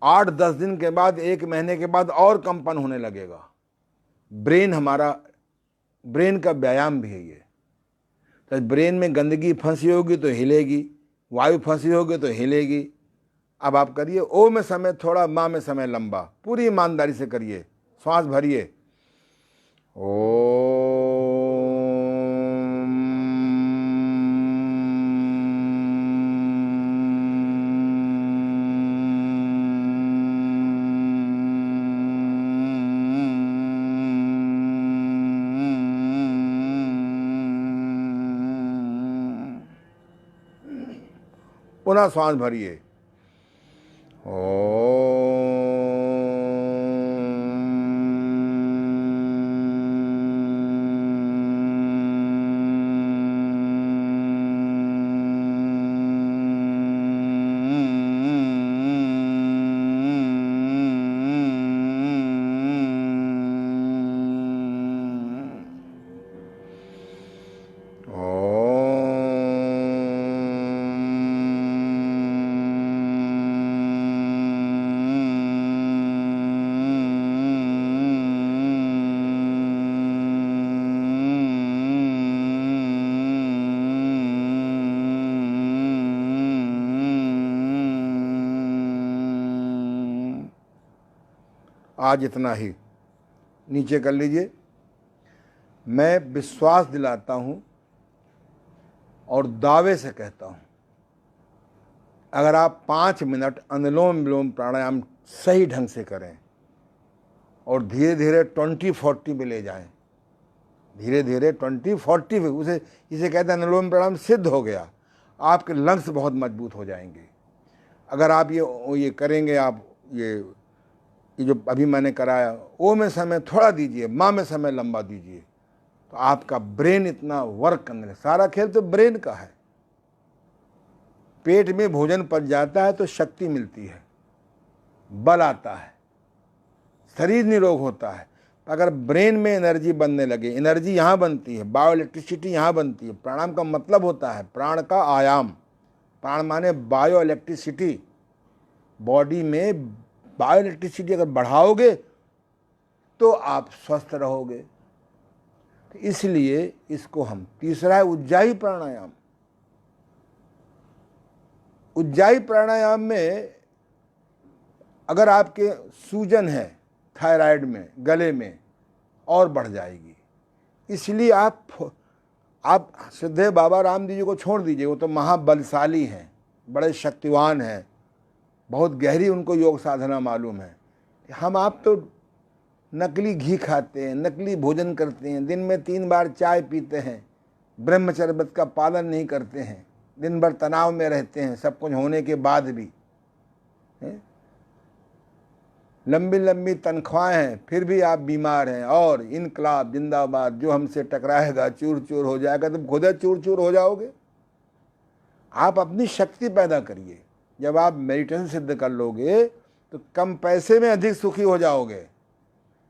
8-10 दिन के बाद, 1 महीने के बाद और कंपन होने लगेगा। ब्रेन का व्यायाम भी है ये। तो ब्रेन में गंदगी फंसी होगी तो हिलेगी, वायु फंसी होगी तो हिलेगी। अब आप करिए, ओ में समय थोड़ा, माँ में समय लंबा, पूरी ईमानदारी से करिए। श्वास भरिए, ओ पुनः श्वास भरिए, आज इतना ही, नीचे कर लीजिए। मैं विश्वास दिलाता हूं और दावे से कहता हूं, अगर आप 5 मिनट अनुलोम विलोम प्राणायाम सही ढंग से करें और धीरे धीरे 20-40 में ले जाएं, धीरे धीरे 20-40 में, इसे कहते हैं अनुलोम प्राणायाम सिद्ध हो गया। आपके लंग्स बहुत मजबूत हो जाएंगे। अगर आप ये करेंगे, आप ये जो अभी मैंने कराया, ओ में समय थोड़ा दीजिए, माँ में समय लंबा दीजिए, तो आपका ब्रेन इतना वर्क करने लगे। सारा खेल तो ब्रेन का है। पेट में भोजन पच जाता है तो शक्ति मिलती है, बल आता है, शरीर निरोग होता है। अगर ब्रेन में एनर्जी बनने लगे, एनर्जी यहाँ बनती है, बायो इलेक्ट्रिसिटी यहाँ बनती है। प्राणायाम का मतलब होता है प्राण का आयाम। प्राण माने बायो इलेक्ट्रिसिटी। बॉडी में बायो इलेक्ट्रिसिटी अगर बढ़ाओगे तो आप स्वस्थ रहोगे। तो इसलिए इसको हम, तीसरा है उज्जाई प्राणायाम। उज्जाई प्राणायाम में अगर आपके सूजन है थायराइड में, गले में, और बढ़ जाएगी। इसलिए आप सिद्धे बाबा रामदेव जी को छोड़ दीजिए, वो तो महाबलशाली हैं, बड़े शक्तिवान हैं, बहुत गहरी उनको योग साधना मालूम है। हम आप तो नकली घी खाते हैं, नकली भोजन करते हैं, दिन में 3 बार चाय पीते हैं, ब्रह्मचर्य व्रत का पालन नहीं करते हैं, दिन भर तनाव में रहते हैं, सब कुछ होने के बाद भी लंबी लंबी तनख्वाहें हैं, फिर भी आप बीमार हैं। और इनकलाब जिंदाबाद, जो हमसे टकराएगा चूर चूर हो जाएगा। तुम खुद चूर चूर हो जाओगे। आप अपनी शक्ति पैदा करिए। जब आप मेडिटेशन सिद्ध कर लोगे तो कम पैसे में अधिक सुखी हो जाओगे।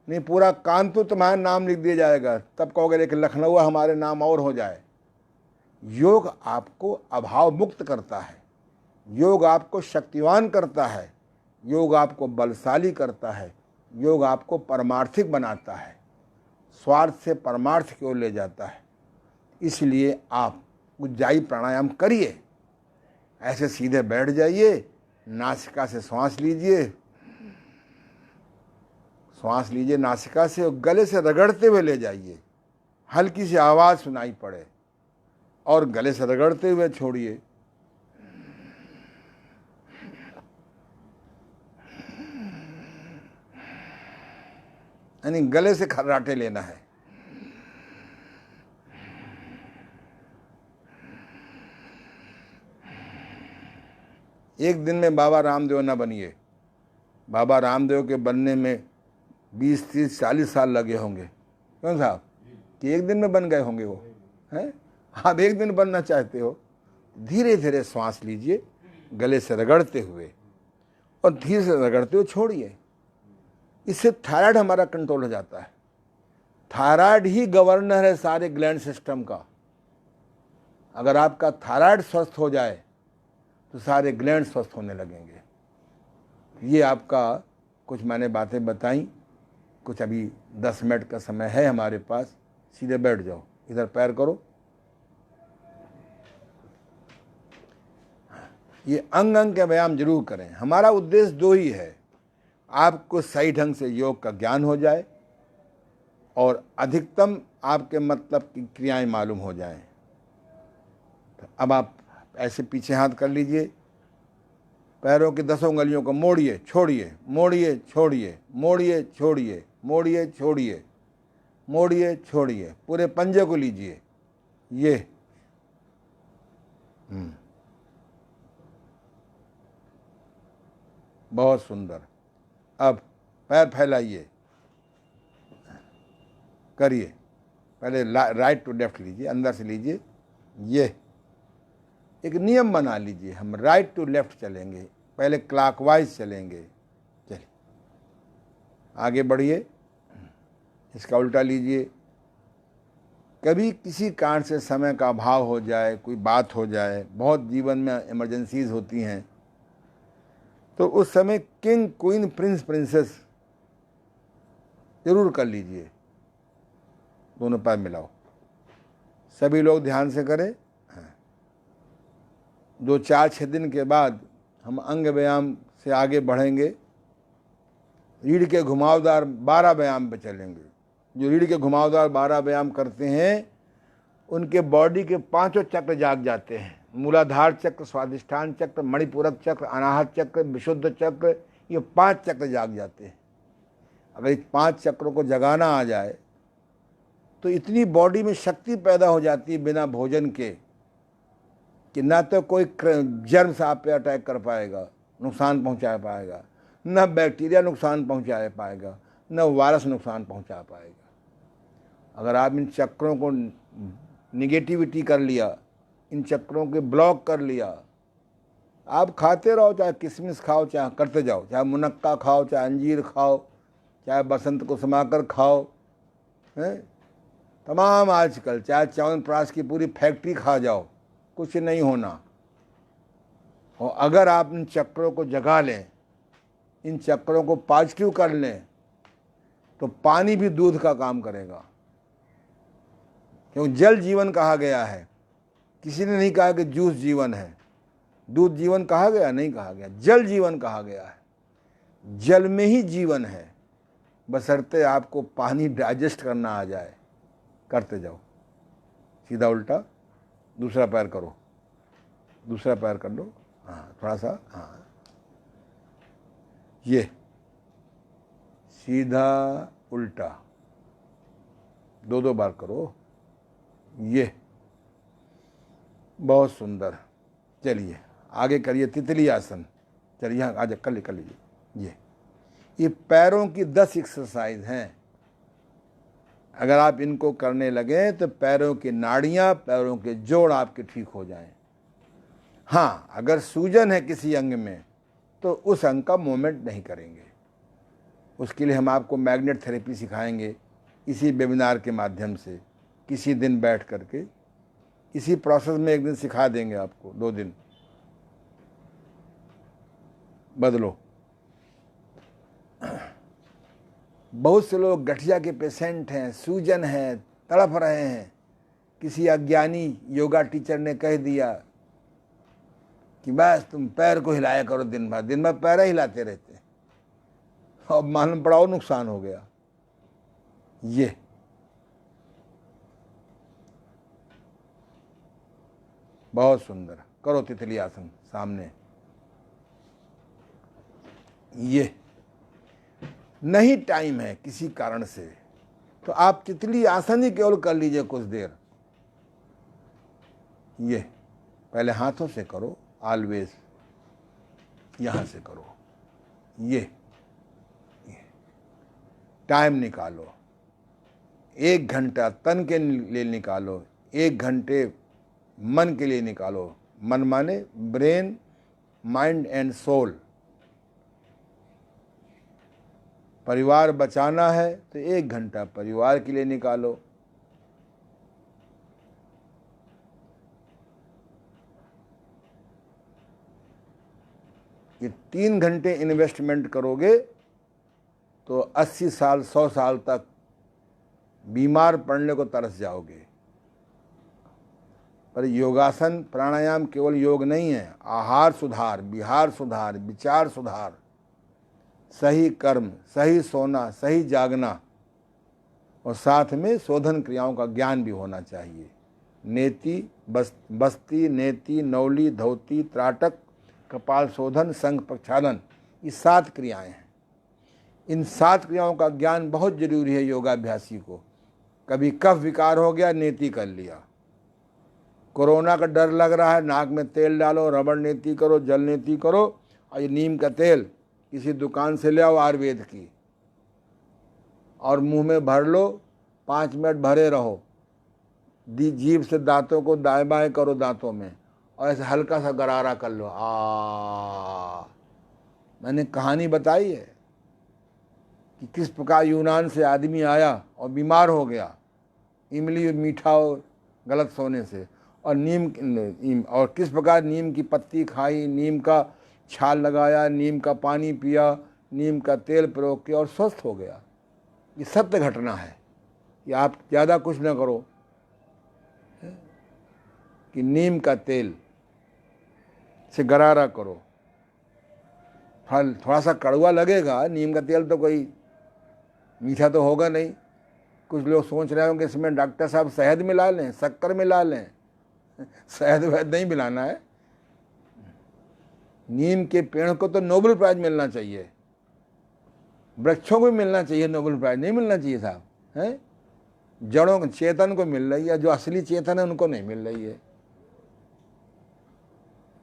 नहीं, पूरा कानपुर तुम्हारा नाम लिख दिया जाएगा, तब कहोगे लेकिन लखनऊ हमारे नाम और हो जाए। योग आपको अभाव मुक्त करता है, योग आपको शक्तिवान करता है, योग आपको बलशाली करता है, योग आपको परमार्थिक बनाता है, स्वार्थ से परमार्थ की ओर ले जाता है। इसलिए आप उज्जाई प्राणायाम करिए। ऐसे सीधे बैठ जाइए, नासिका से श्वास लीजिए, श्वास लीजिए नासिका से, और गले से रगड़ते हुए ले जाइए। हल्की सी आवाज़ सुनाई पड़े और गले से रगड़ते हुए छोड़िए। यानी गले से खर्राटे लेना है। एक दिन में बाबा रामदेव न बनिए। बाबा रामदेव के बनने में 20, 30, 40 साल लगे होंगे, क्यों साहब, कि एक दिन में बन गए होंगे वो हैं। आप एक दिन बनना चाहते हो। धीरे धीरे श्वास लीजिए गले से रगड़ते हुए, और धीरे से रगड़ते हुए छोड़िए। इससे थायराइड हमारा कंट्रोल हो जाता है। थायराइड ही गवर्नर है सारे ग्लैंड सिस्टम का। अगर आपका थायराइड स्वस्थ हो जाए तो सारे ग्लैंड स्वस्थ होने लगेंगे। ये आपका कुछ मैंने बातें बताई। कुछ अभी 10 मिनट का समय है हमारे पास। सीधे बैठ जाओ, इधर पैर करो। ये अंग अंग के व्यायाम जरूर करें। हमारा उद्देश्य 2 ही है, आपको सही ढंग से योग का ज्ञान हो जाए और अधिकतम आपके मतलब की क्रियाएं मालूम हो जाएं। तो अब आप ऐसे पीछे हाथ कर लीजिए, पैरों की 10 उंगलियों को मोड़िए छोड़िए, मोड़िए छोड़िए, मोड़िए छोड़िए, मोड़िए छोड़िए, मोड़िए छोड़िए। पूरे पंजे को लीजिए। ये बहुत सुंदर। अब पैर फैलाइए, करिए। पहले राइट टू लेफ्ट लीजिए, अंदर से लीजिए। ये एक नियम बना लीजिए, हम राइट टू लेफ्ट चलेंगे, पहले क्लॉकवाइज चलेंगे। चलिए आगे बढ़िए, इसका उल्टा लीजिए। कभी किसी कारण से समय का अभाव हो जाए, कोई बात हो जाए, बहुत जीवन में इमरजेंसीज होती हैं, तो उस समय किंग, क्वीन, प्रिंस, प्रिंसेस जरूर कर लीजिए। दोनों पैर मिलाओ। सभी लोग ध्यान से करें। 2, 4, 6 दिन के बाद हम अंग व्यायाम से आगे बढ़ेंगे। रीढ़ के घुमावदार 12 व्यायाम पे चलेंगे। जो रीढ़ के घुमावदार 12 व्यायाम करते हैं उनके बॉडी के 5 चक्र जाग जाते हैं। मूलाधार चक्र, स्वादिष्ठान चक्र, मणिपूरक चक्र, अनाहत चक्र, विशुद्ध चक्र, ये 5 चक्र जाग जाते हैं। अगर इस 5 चक्रों को जगाना आ जाए तो इतनी बॉडी में शक्ति पैदा हो जाती है बिना भोजन के कि ना तो कोई जर्म्स आप पे अटैक कर पाएगा, नुकसान पहुंचा पाएगा, न बैक्टीरिया नुकसान पहुंचा पाएगा, न वायरस नुकसान पहुंचा पाएगा। अगर आप इन चक्रों को निगेटिविटी कर लिया, इन चक्रों के ब्लॉक कर लिया, आप खाते रहो, चाहे किशमिश खाओ, चाहे करते जाओ, चाहे मुनक्का खाओ, चाहे अंजीर खाओ, चाहे बसंत को समाकर खाओ, हैं, तमाम आजकल चाहे च्यवनप्राश की पूरी फैक्ट्री खा जाओ, कुछ नहीं होना। और अगर आप इन चक्रों को जगा लें, इन चक्रों को पॉजिटिव कर लें, तो पानी भी दूध का काम करेगा। क्योंकि जल जीवन कहा गया है, किसी ने नहीं कहा कि जूस जीवन है, दूध जीवन कहा गया, नहीं कहा गया, जल जीवन कहा गया है। जल में ही जीवन है, बशर्ते आपको पानी डाइजेस्ट करना आ जाए। करते जाओ, सीधा उल्टा, दूसरा पैर करो, दूसरा पैर कर लो, हाँ थोड़ा सा, हाँ ये सीधा उल्टा 2-2 बार करो, ये बहुत सुंदर। चलिए आगे करिए तितली आसन। चलिए यहाँ आज कर लीजिए। ये पैरों की 10 एक्सरसाइज हैं। अगर आप इनको करने लगे तो पैरों की नाड़ियाँ, पैरों के जोड़ आपके ठीक हो जाएं। हाँ, अगर सूजन है किसी अंग में तो उस अंग का मूवमेंट नहीं करेंगे। उसके लिए हम आपको मैग्नेट थेरेपी सिखाएंगे इसी वेबिनार के माध्यम से, किसी दिन बैठ करके इसी प्रोसेस में एक दिन सिखा देंगे आपको, 2 दिन बदलो। बहुत से लोग गठिया के पेशेंट हैं, सूजन है, तड़प रहे हैं। किसी अज्ञानी योगा टीचर ने कह दिया कि बस तुम पैर को हिलाया करो दिन भर पैर हिलाते रहते, अब मालूम पड़ा और नुकसान हो गया। ये बहुत सुंदर, करो तितली आसन सामने। ये नहीं टाइम है किसी कारण से तो आप तितली आसन ही केवल कर लीजिए कुछ देर। ये पहले हाथों से करो, ऑलवेज यहां से करो। ये टाइम निकालो, 1 घंटा तन के लिए निकालो, 1 घंटे मन के लिए निकालो। मन माने ब्रेन, माइंड एंड सोल। परिवार बचाना है तो 1 घंटा परिवार के लिए निकालो। ये 3 घंटे इन्वेस्टमेंट करोगे तो 80 साल 100 साल तक बीमार पड़ने को तरस जाओगे। पर योगासन प्राणायाम केवल योग नहीं है, आहार सुधार, विहार सुधार, विचार सुधार, सही कर्म, सही सोना, सही जागना, और साथ में शोधन क्रियाओं का ज्ञान भी होना चाहिए। नेति, बस्ती, नेति, नौली, धौती, त्राटक, कपाल शोधन, संघ प्रक्षालन, ये 7 क्रियाएं हैं। इन 7 क्रियाओं का ज्ञान बहुत जरूरी है योगाभ्यासी को। कभी कफ विकार हो गया, नेति कर लिया। कोरोना का डर लग रहा है, नाक में तेल डालो, रबड़ नेति करो, जल नेति करो, और ये नीम का तेल किसी दुकान से ले आओ आयुर्वेद की, और मुंह में भर लो, 5 मिनट भरे रहो। जीभ से दांतों को दाएं बाएं करो दांतों में, और ऐसे हल्का सा गरारा कर लो। मैंने कहानी बताई है कि किस प्रकार यूनान से आदमी आया और बीमार हो गया, इमली मीठा और गलत सोने से, और और किस प्रकार नीम की पत्ती खाई, नीम का छाल लगाया, नीम का पानी पिया, नीम का तेल प्रयोग किया और स्वस्थ हो गया। ये सत्य घटना है कि आप ज़्यादा कुछ न करो, कि नीम का तेल से गरारा करो। फल थोड़ा सा कड़वा लगेगा, नीम का तेल तो कोई मीठा तो होगा नहीं। कुछ लोग सोच रहे होंगे इसमें डॉक्टर साहब शहद मिला लें, शक्कर मिला लें। शहद वहद नहीं मिलाना है। नीम के पेड़ को तो नोबेल प्राइज मिलना चाहिए, वृक्षों को भी मिलना चाहिए नोबेल प्राइज, नहीं मिलना चाहिए साहब, हैं? जड़ों चेतन को मिल रही है, जो असली चेतन है उनको नहीं मिल रही है।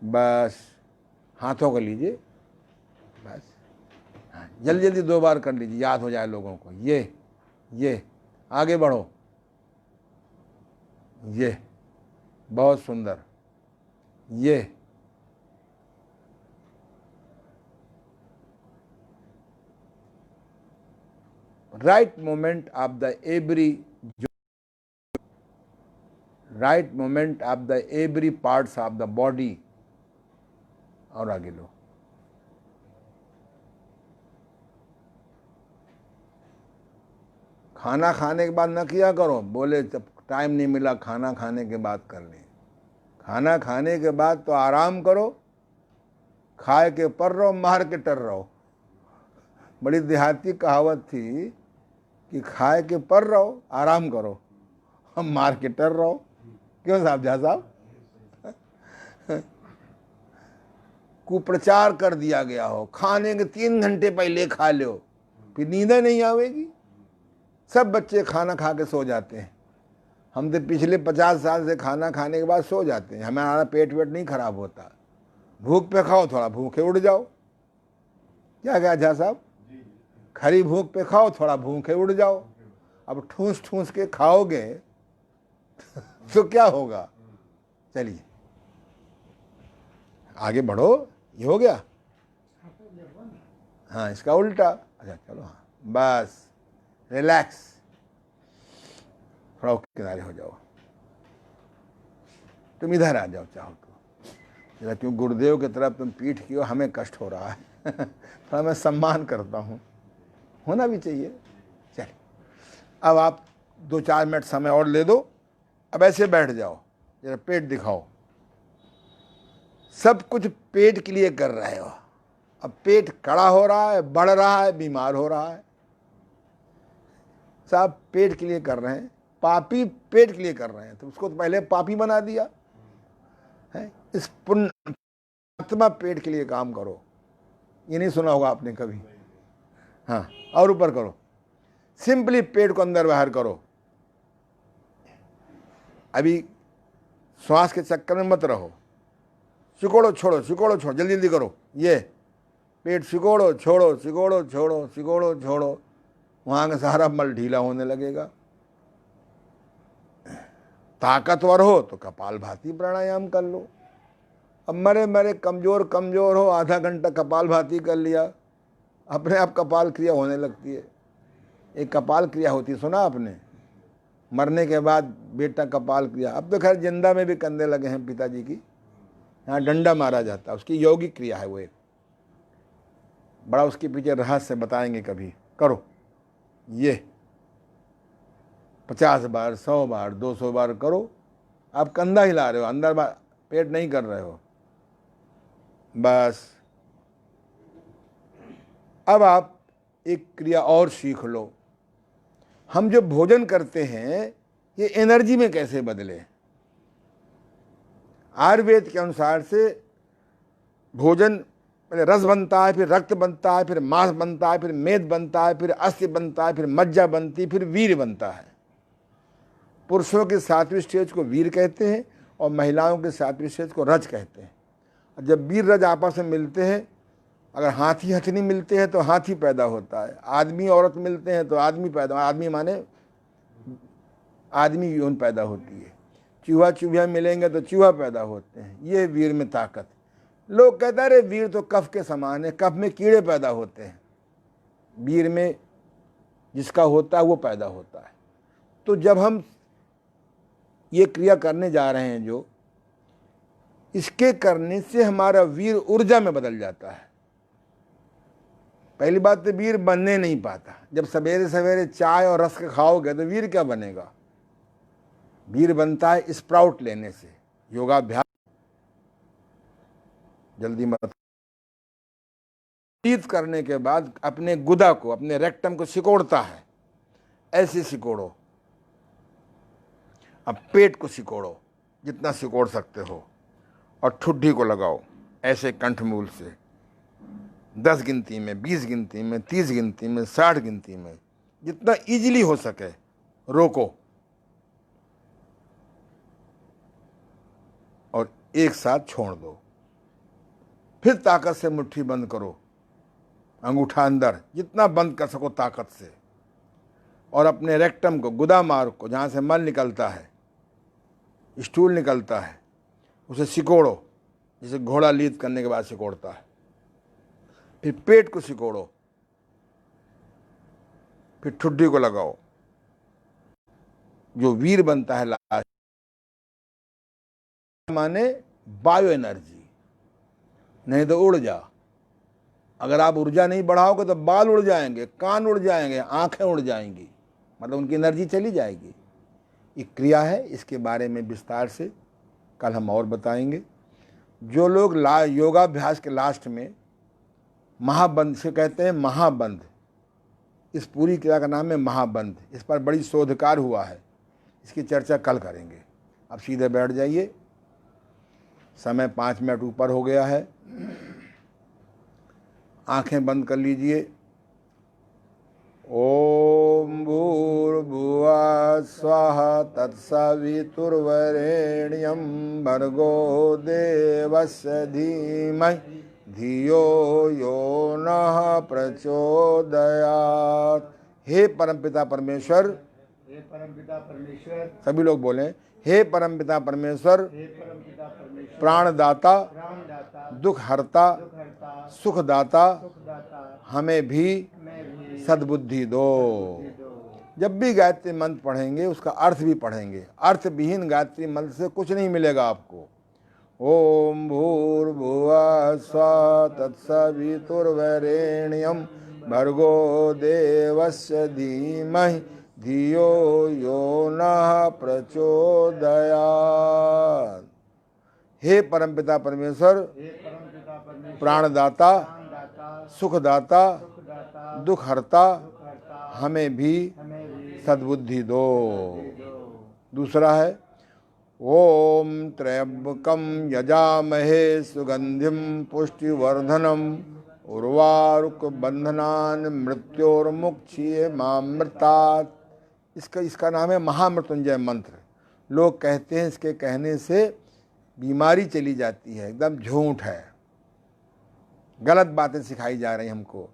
बस हाथों को लीजिए, बस हाँ, जल्दी जल्दी 2 बार कर लीजिए, याद हो जाए लोगों को। ये आगे बढ़ो, ये बहुत सुंदर, ये right movement of the every parts of the body। और आगे लो। खाना खाने के बाद न किया करो, बोले जब टाइम नहीं मिला खाना खाने के बाद कर लें। खाना खाने के बाद तो आराम करो, खाए के पर रहो मार के टर रहो। बड़ी देहाती कहावत थी कि खाए के पर रहो आराम करो, हम मार के टर रहो। क्यों साहब झा साहब? कुप्रचार कर दिया गया हो, खाने के 3 घंटे पहले खा लो, फिर नींद नहीं आवेगी। सब बच्चे खाना खा के सो जाते हैं। हम तो पिछले 50 साल से खाना खाने के बाद सो जाते हैं, हमारा पेट वेट नहीं खराब होता। भूख पे खाओ, थोड़ा भूखे उड़ जाओ। क्या कहा झा साहब? खरी भूख पे खाओ, थोड़ा भूखे उड़ जाओ। अब ठूस ठूस के खाओगे तो क्या होगा? चलिए आगे बढ़ो। ये हो गया? हाँ, इसका उल्टा। अच्छा चलो, हाँ बस रिलैक्स, थोड़ा किनारे हो जाओ। तुम इधर आ जाओ चाहो तो जरा, क्यों गुरुदेव की तरफ तुम पीठ कियो, हमें कष्ट हो रहा है। थोड़ा मैं सम्मान करता हूँ, होना भी चाहिए। चलिए अब आप 2-4 मिनट समय और ले दो। अब ऐसे बैठ जाओ, जरा पेट दिखाओ। सब कुछ पेट के लिए कर रहे हो। अब पेट कड़ा हो रहा है, बढ़ रहा है, बीमार हो रहा है, सब पेट के लिए कर रहे हैं। पापी पेट के लिए कर रहे हैं, तो उसको तो पहले पापी बना दिया है। इस पुण्य आत्मा पेट के लिए काम करो। ये नहीं सुना होगा आपने कभी? हाँ, और ऊपर करो। सिंपली पेट को अंदर बाहर करो। अभी श्वास के चक्कर में मत रहो। सिकोड़ो छोड़ो, सिकोड़ो छोड़ो, जल्दी जल्दी करो। ये पेट सिकोड़ो छोड़ो, सिकोड़ो छोड़ो, सिकोड़ो छोड़ो, वहाँ का सारा मल ढीला होने लगेगा। ताकतवर हो तो कपालभाति प्राणायाम कर लो। अब मरे मरे कमज़ोर कमज़ोर हो, आधा घंटा कपालभाति कर लिया, अपने आप कपाल क्रिया होने लगती है। एक कपाल क्रिया होती है, सुना आपने? मरने के बाद बेटा कपाल क्रिया। अब तो खैर जिंदा में भी कंधे लगे हैं पिताजी की, यहाँ डंडा मारा जाता है, उसकी यौगिक क्रिया है वो एक। बड़ा उसके पीछे रहस्य बताएंगे कभी। करो ये 50 बार, 100 बार, 200 बार करो। आप कंधा हिला रहे हो, अंदर पेट नहीं कर रहे हो। बस अब आप एक क्रिया और सीख लो। हम जो भोजन करते हैं ये एनर्जी में कैसे बदले। आयुर्वेद के अनुसार से भोजन पहले रस बनता है, फिर रक्त बनता है, फिर मांस बनता है, फिर मेद बनता है, फिर अस्थि बनता है, फिर मज्जा बनती है, फिर वीर बनता है। पुरुषों की 7वीं स्टेज को वीर कहते हैं और महिलाओं की 7वीं स्टेज को रज कहते हैं। जब वीर रज आपस में मिलते हैं, अगर हाथी हथनी मिलते हैं तो हाथी पैदा होता है, आदमी औरत मिलते हैं तो आदमी पैदा, आदमी माने आदमी यौन पैदा होती है, चूहा चूहिया मिलेंगे तो चूहा पैदा होते हैं। ये वीर में ताकत। लोग कहते हैं अरे वीर तो कफ के समान है, कफ में कीड़े पैदा होते हैं, वीर में जिसका होता है वो पैदा होता है। तो जब हम ये क्रिया करने जा रहे हैं, जो इसके करने से हमारा वीर ऊर्जा में बदल जाता है। पहली बात तो वीर बनने नहीं पाता। जब सवेरे सवेरे चाय और रस्क खाओगे तो वीर क्या बनेगा? वीर बनता है स्प्राउट लेने से, योगाभ्यास। जल्दी मत। शीत करने के बाद अपने गुदा को, अपने रेक्टम को सिकोड़ता है, ऐसे सिकोड़ो। अब पेट को सिकोड़ो जितना सिकोड़ सकते हो, और ठुड्डी को लगाओ ऐसे कंठमूल से। 10 गिनती में, 20 गिनती में, 30 गिनती में, 60 गिनती में, जितना इजीली हो सके रोको, और एक साथ छोड़ दो। फिर ताकत से मुट्ठी बंद करो, अंगूठा अंदर, जितना बंद कर सको ताकत से, और अपने रेक्टम को, गुदा मार्ग को, जहाँ से मल निकलता है, स्टूल निकलता है, उसे सिकोड़ो जैसे घोड़ा लीद करने के बाद सिकोड़ता है। फिर पेट को सिकोड़ो, फिर ठुड्डी को लगाओ। जो वीर बनता है लास्ट माने बायो एनर्जी, नहीं तो उड़ जा। अगर आप ऊर्जा नहीं बढ़ाओगे तो बाल उड़ जाएंगे, कान उड़ जाएंगे, आंखें उड़ जाएंगी, मतलब उनकी एनर्जी चली जाएगी। ये क्रिया है, इसके बारे में विस्तार से कल हम और बताएंगे। जो लोग योगाभ्यास के लास्ट में महाबंध से कहते हैं, महाबंध, इस पूरी क्रिया का नाम है महाबंध। इस पर बड़ी शोधकार हुआ है, इसकी चर्चा कल करेंगे। अब सीधे बैठ जाइए, समय 5 मिनट ऊपर हो गया है। आंखें बंद कर लीजिए। ओम भूर्भुवः स्वः तत्सवितुर्वरेण्यं भर्गो देवस्य धीमहि धियो यो नः प्रचोदयात्। हे परमपिता परमेश्वर, हे परमपिता परमेश्वर, सभी लोग बोलें, हे परमपिता परमेश्वर, हे परमपिता परमेश्वर, प्राणदाता, प्राणदाता, दुख हरता, दुखहर्ता, सुखदाता, सुखदाता, हमें भी सद्बुद्धि दो। जब भी गायत्री मंत्र पढ़ेंगे उसका अर्थ भी पढ़ेंगे। अर्थ विहीन गायत्री मंत्र से कुछ नहीं मिलेगा आपको। ओम भूर्भुवः स्वः तत्सवितुर्वरेण्यं भर्गो देवस्य धीमहि धियो यो नः प्रचोदयात्। हे परमपिता परमेश्वर, हे परमपिता परमेश्वर, प्राणदाता, प्राणदाता, सुखदाता, सुखदाता, दुखहर्ता, दुखहर्ता, हमें भी सद्बुद्धि दो। दूसरा है ओम त्र्यंबकं यजामहे सुगंधिं पुष्टिवर्धनम उर्वारुक बंधनान् मृत्योर्मुक्षीयमामृतात्। इसका नाम है महामृत्युंजय मंत्र। लोग कहते हैं इसके कहने से बीमारी चली जाती है, एकदम झूठ है, गलत बातें सिखाई जा रही हमको।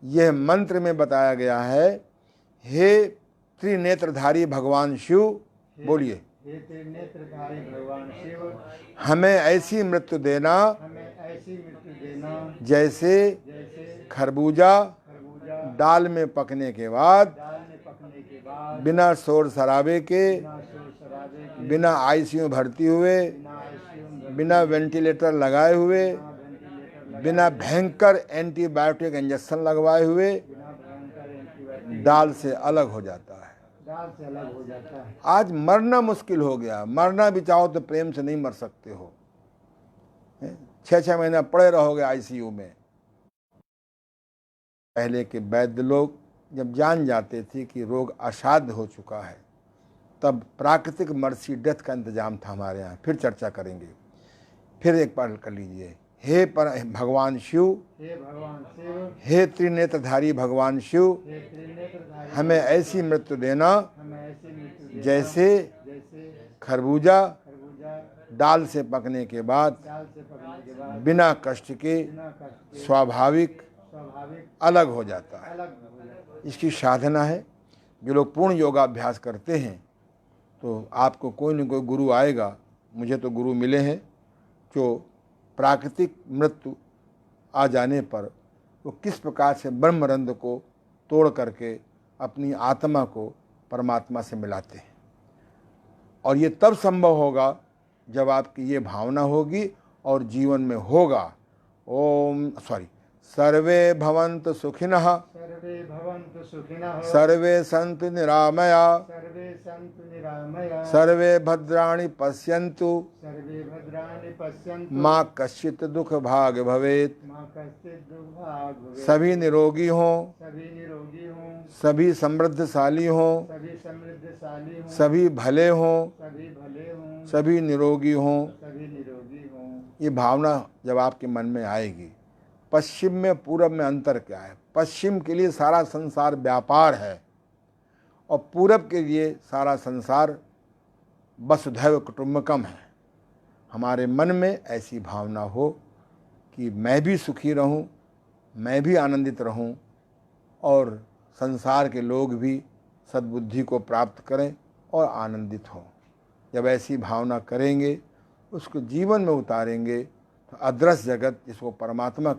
यह मंत्र में बताया गया है, हे त्रिनेत्रधारी भगवान शिव, बोलिए, हे त्रिनेत्रधारी भगवान शिव, हमें ऐसी मृत्यु देना, हमें ऐसी मृत्यु देना जैसे जैसे खरबूजा खरबूजा दाल में पकने के बाद, दाल में पकने के बाद, बिना शोर शराबे के, बिना शोर शराबे के, बिना आईसीयू भर्ती हुए, बिना आईसीयू में, बिना वेंटिलेटर लगाए हुए, बिना वेंटिलेटर, बिना भयंकर एंटीबायोटिक इंजेक्शन लगवाए हुए बिना भयंकर एंटीबायोटिक दाल से अलग हो जाता है। दाल से अलग हो जाता है। आज मरना मुश्किल हो गया। मरना भी चाहो तो प्रेम से नहीं मर सकते हो। 6-6 महीना पड़े रहोगे आईसीयू में। पहले के वैद्य लोग जब जान जाते थे कि रोग असाध्य हो चुका है, तब प्राकृतिक मर्सी डेथ का इंतजाम था हमारे यहाँ। फिर चर्चा करेंगे। फिर एक बार कर लीजिए। हे भगवान शिव, हे भगवान शिव, हे त्रिनेत्रधारी भगवान शिव, हे त्रिनेत्रधारी, हमें ऐसी मृत्यु देना हमें ऐसी मृत्यु देना जैसे जैसे खरबूजा खरबूजा दाल से पकने के बाद दाल से पकने के बाद बिना कष्ट के बिना कष्ट के स्वाभाविक स्वाभाविक अलग हो जाता है। अलग हो जाता है। इसकी साधना है। जो लोग पूर्ण योगाभ्यास करते हैं तो आपको कोई न कोई गुरु आएगा। मुझे तो गुरु मिले हैं जो प्राकृतिक मृत्यु आ जाने पर वो किस प्रकार से ब्रह्मरंध्र को तोड़ करके अपनी आत्मा को परमात्मा से मिलाते हैं। और ये तब संभव होगा जब आपकी ये भावना होगी और जीवन में होगा। सर्वे भवन्तु सुखिनः, सर्वे भवन्तु सुखिनः, सर्वे सन्तु निरामया, सर्वे सन्तु निरामया, सर्वे भद्राणि पश्यन्तु, सर्वे भद्राणि पश्यन्तु, माँ कश्चित् दुख भाग भवेत्। मां कश्चित् दुर्भाग् भवेत्। सभी निरोगी हों, सभी निरोगी हों, सभी समृद्धशाली हों, सभी समृद्धशाली हों, सभी भले हों, सभी भले हों, सभी निरोगी हों। सभी निरोगी हों। ये भावना जब आपके मन में आएगी। पश्चिम में पूरब में अंतर क्या है? पश्चिम के लिए सारा संसार व्यापार है और पूरब के लिए सारा संसार वसुधैव कुटुंबकम है। हमारे मन में ऐसी भावना हो कि मैं भी सुखी रहूं, मैं भी आनंदित रहूं और संसार के लोग भी सद्बुद्धि को प्राप्त करें और आनंदित हों। जब ऐसी भावना करेंगे, उसको जीवन में उतारेंगे तो अदृश्य जगत, जिसको परमात्मा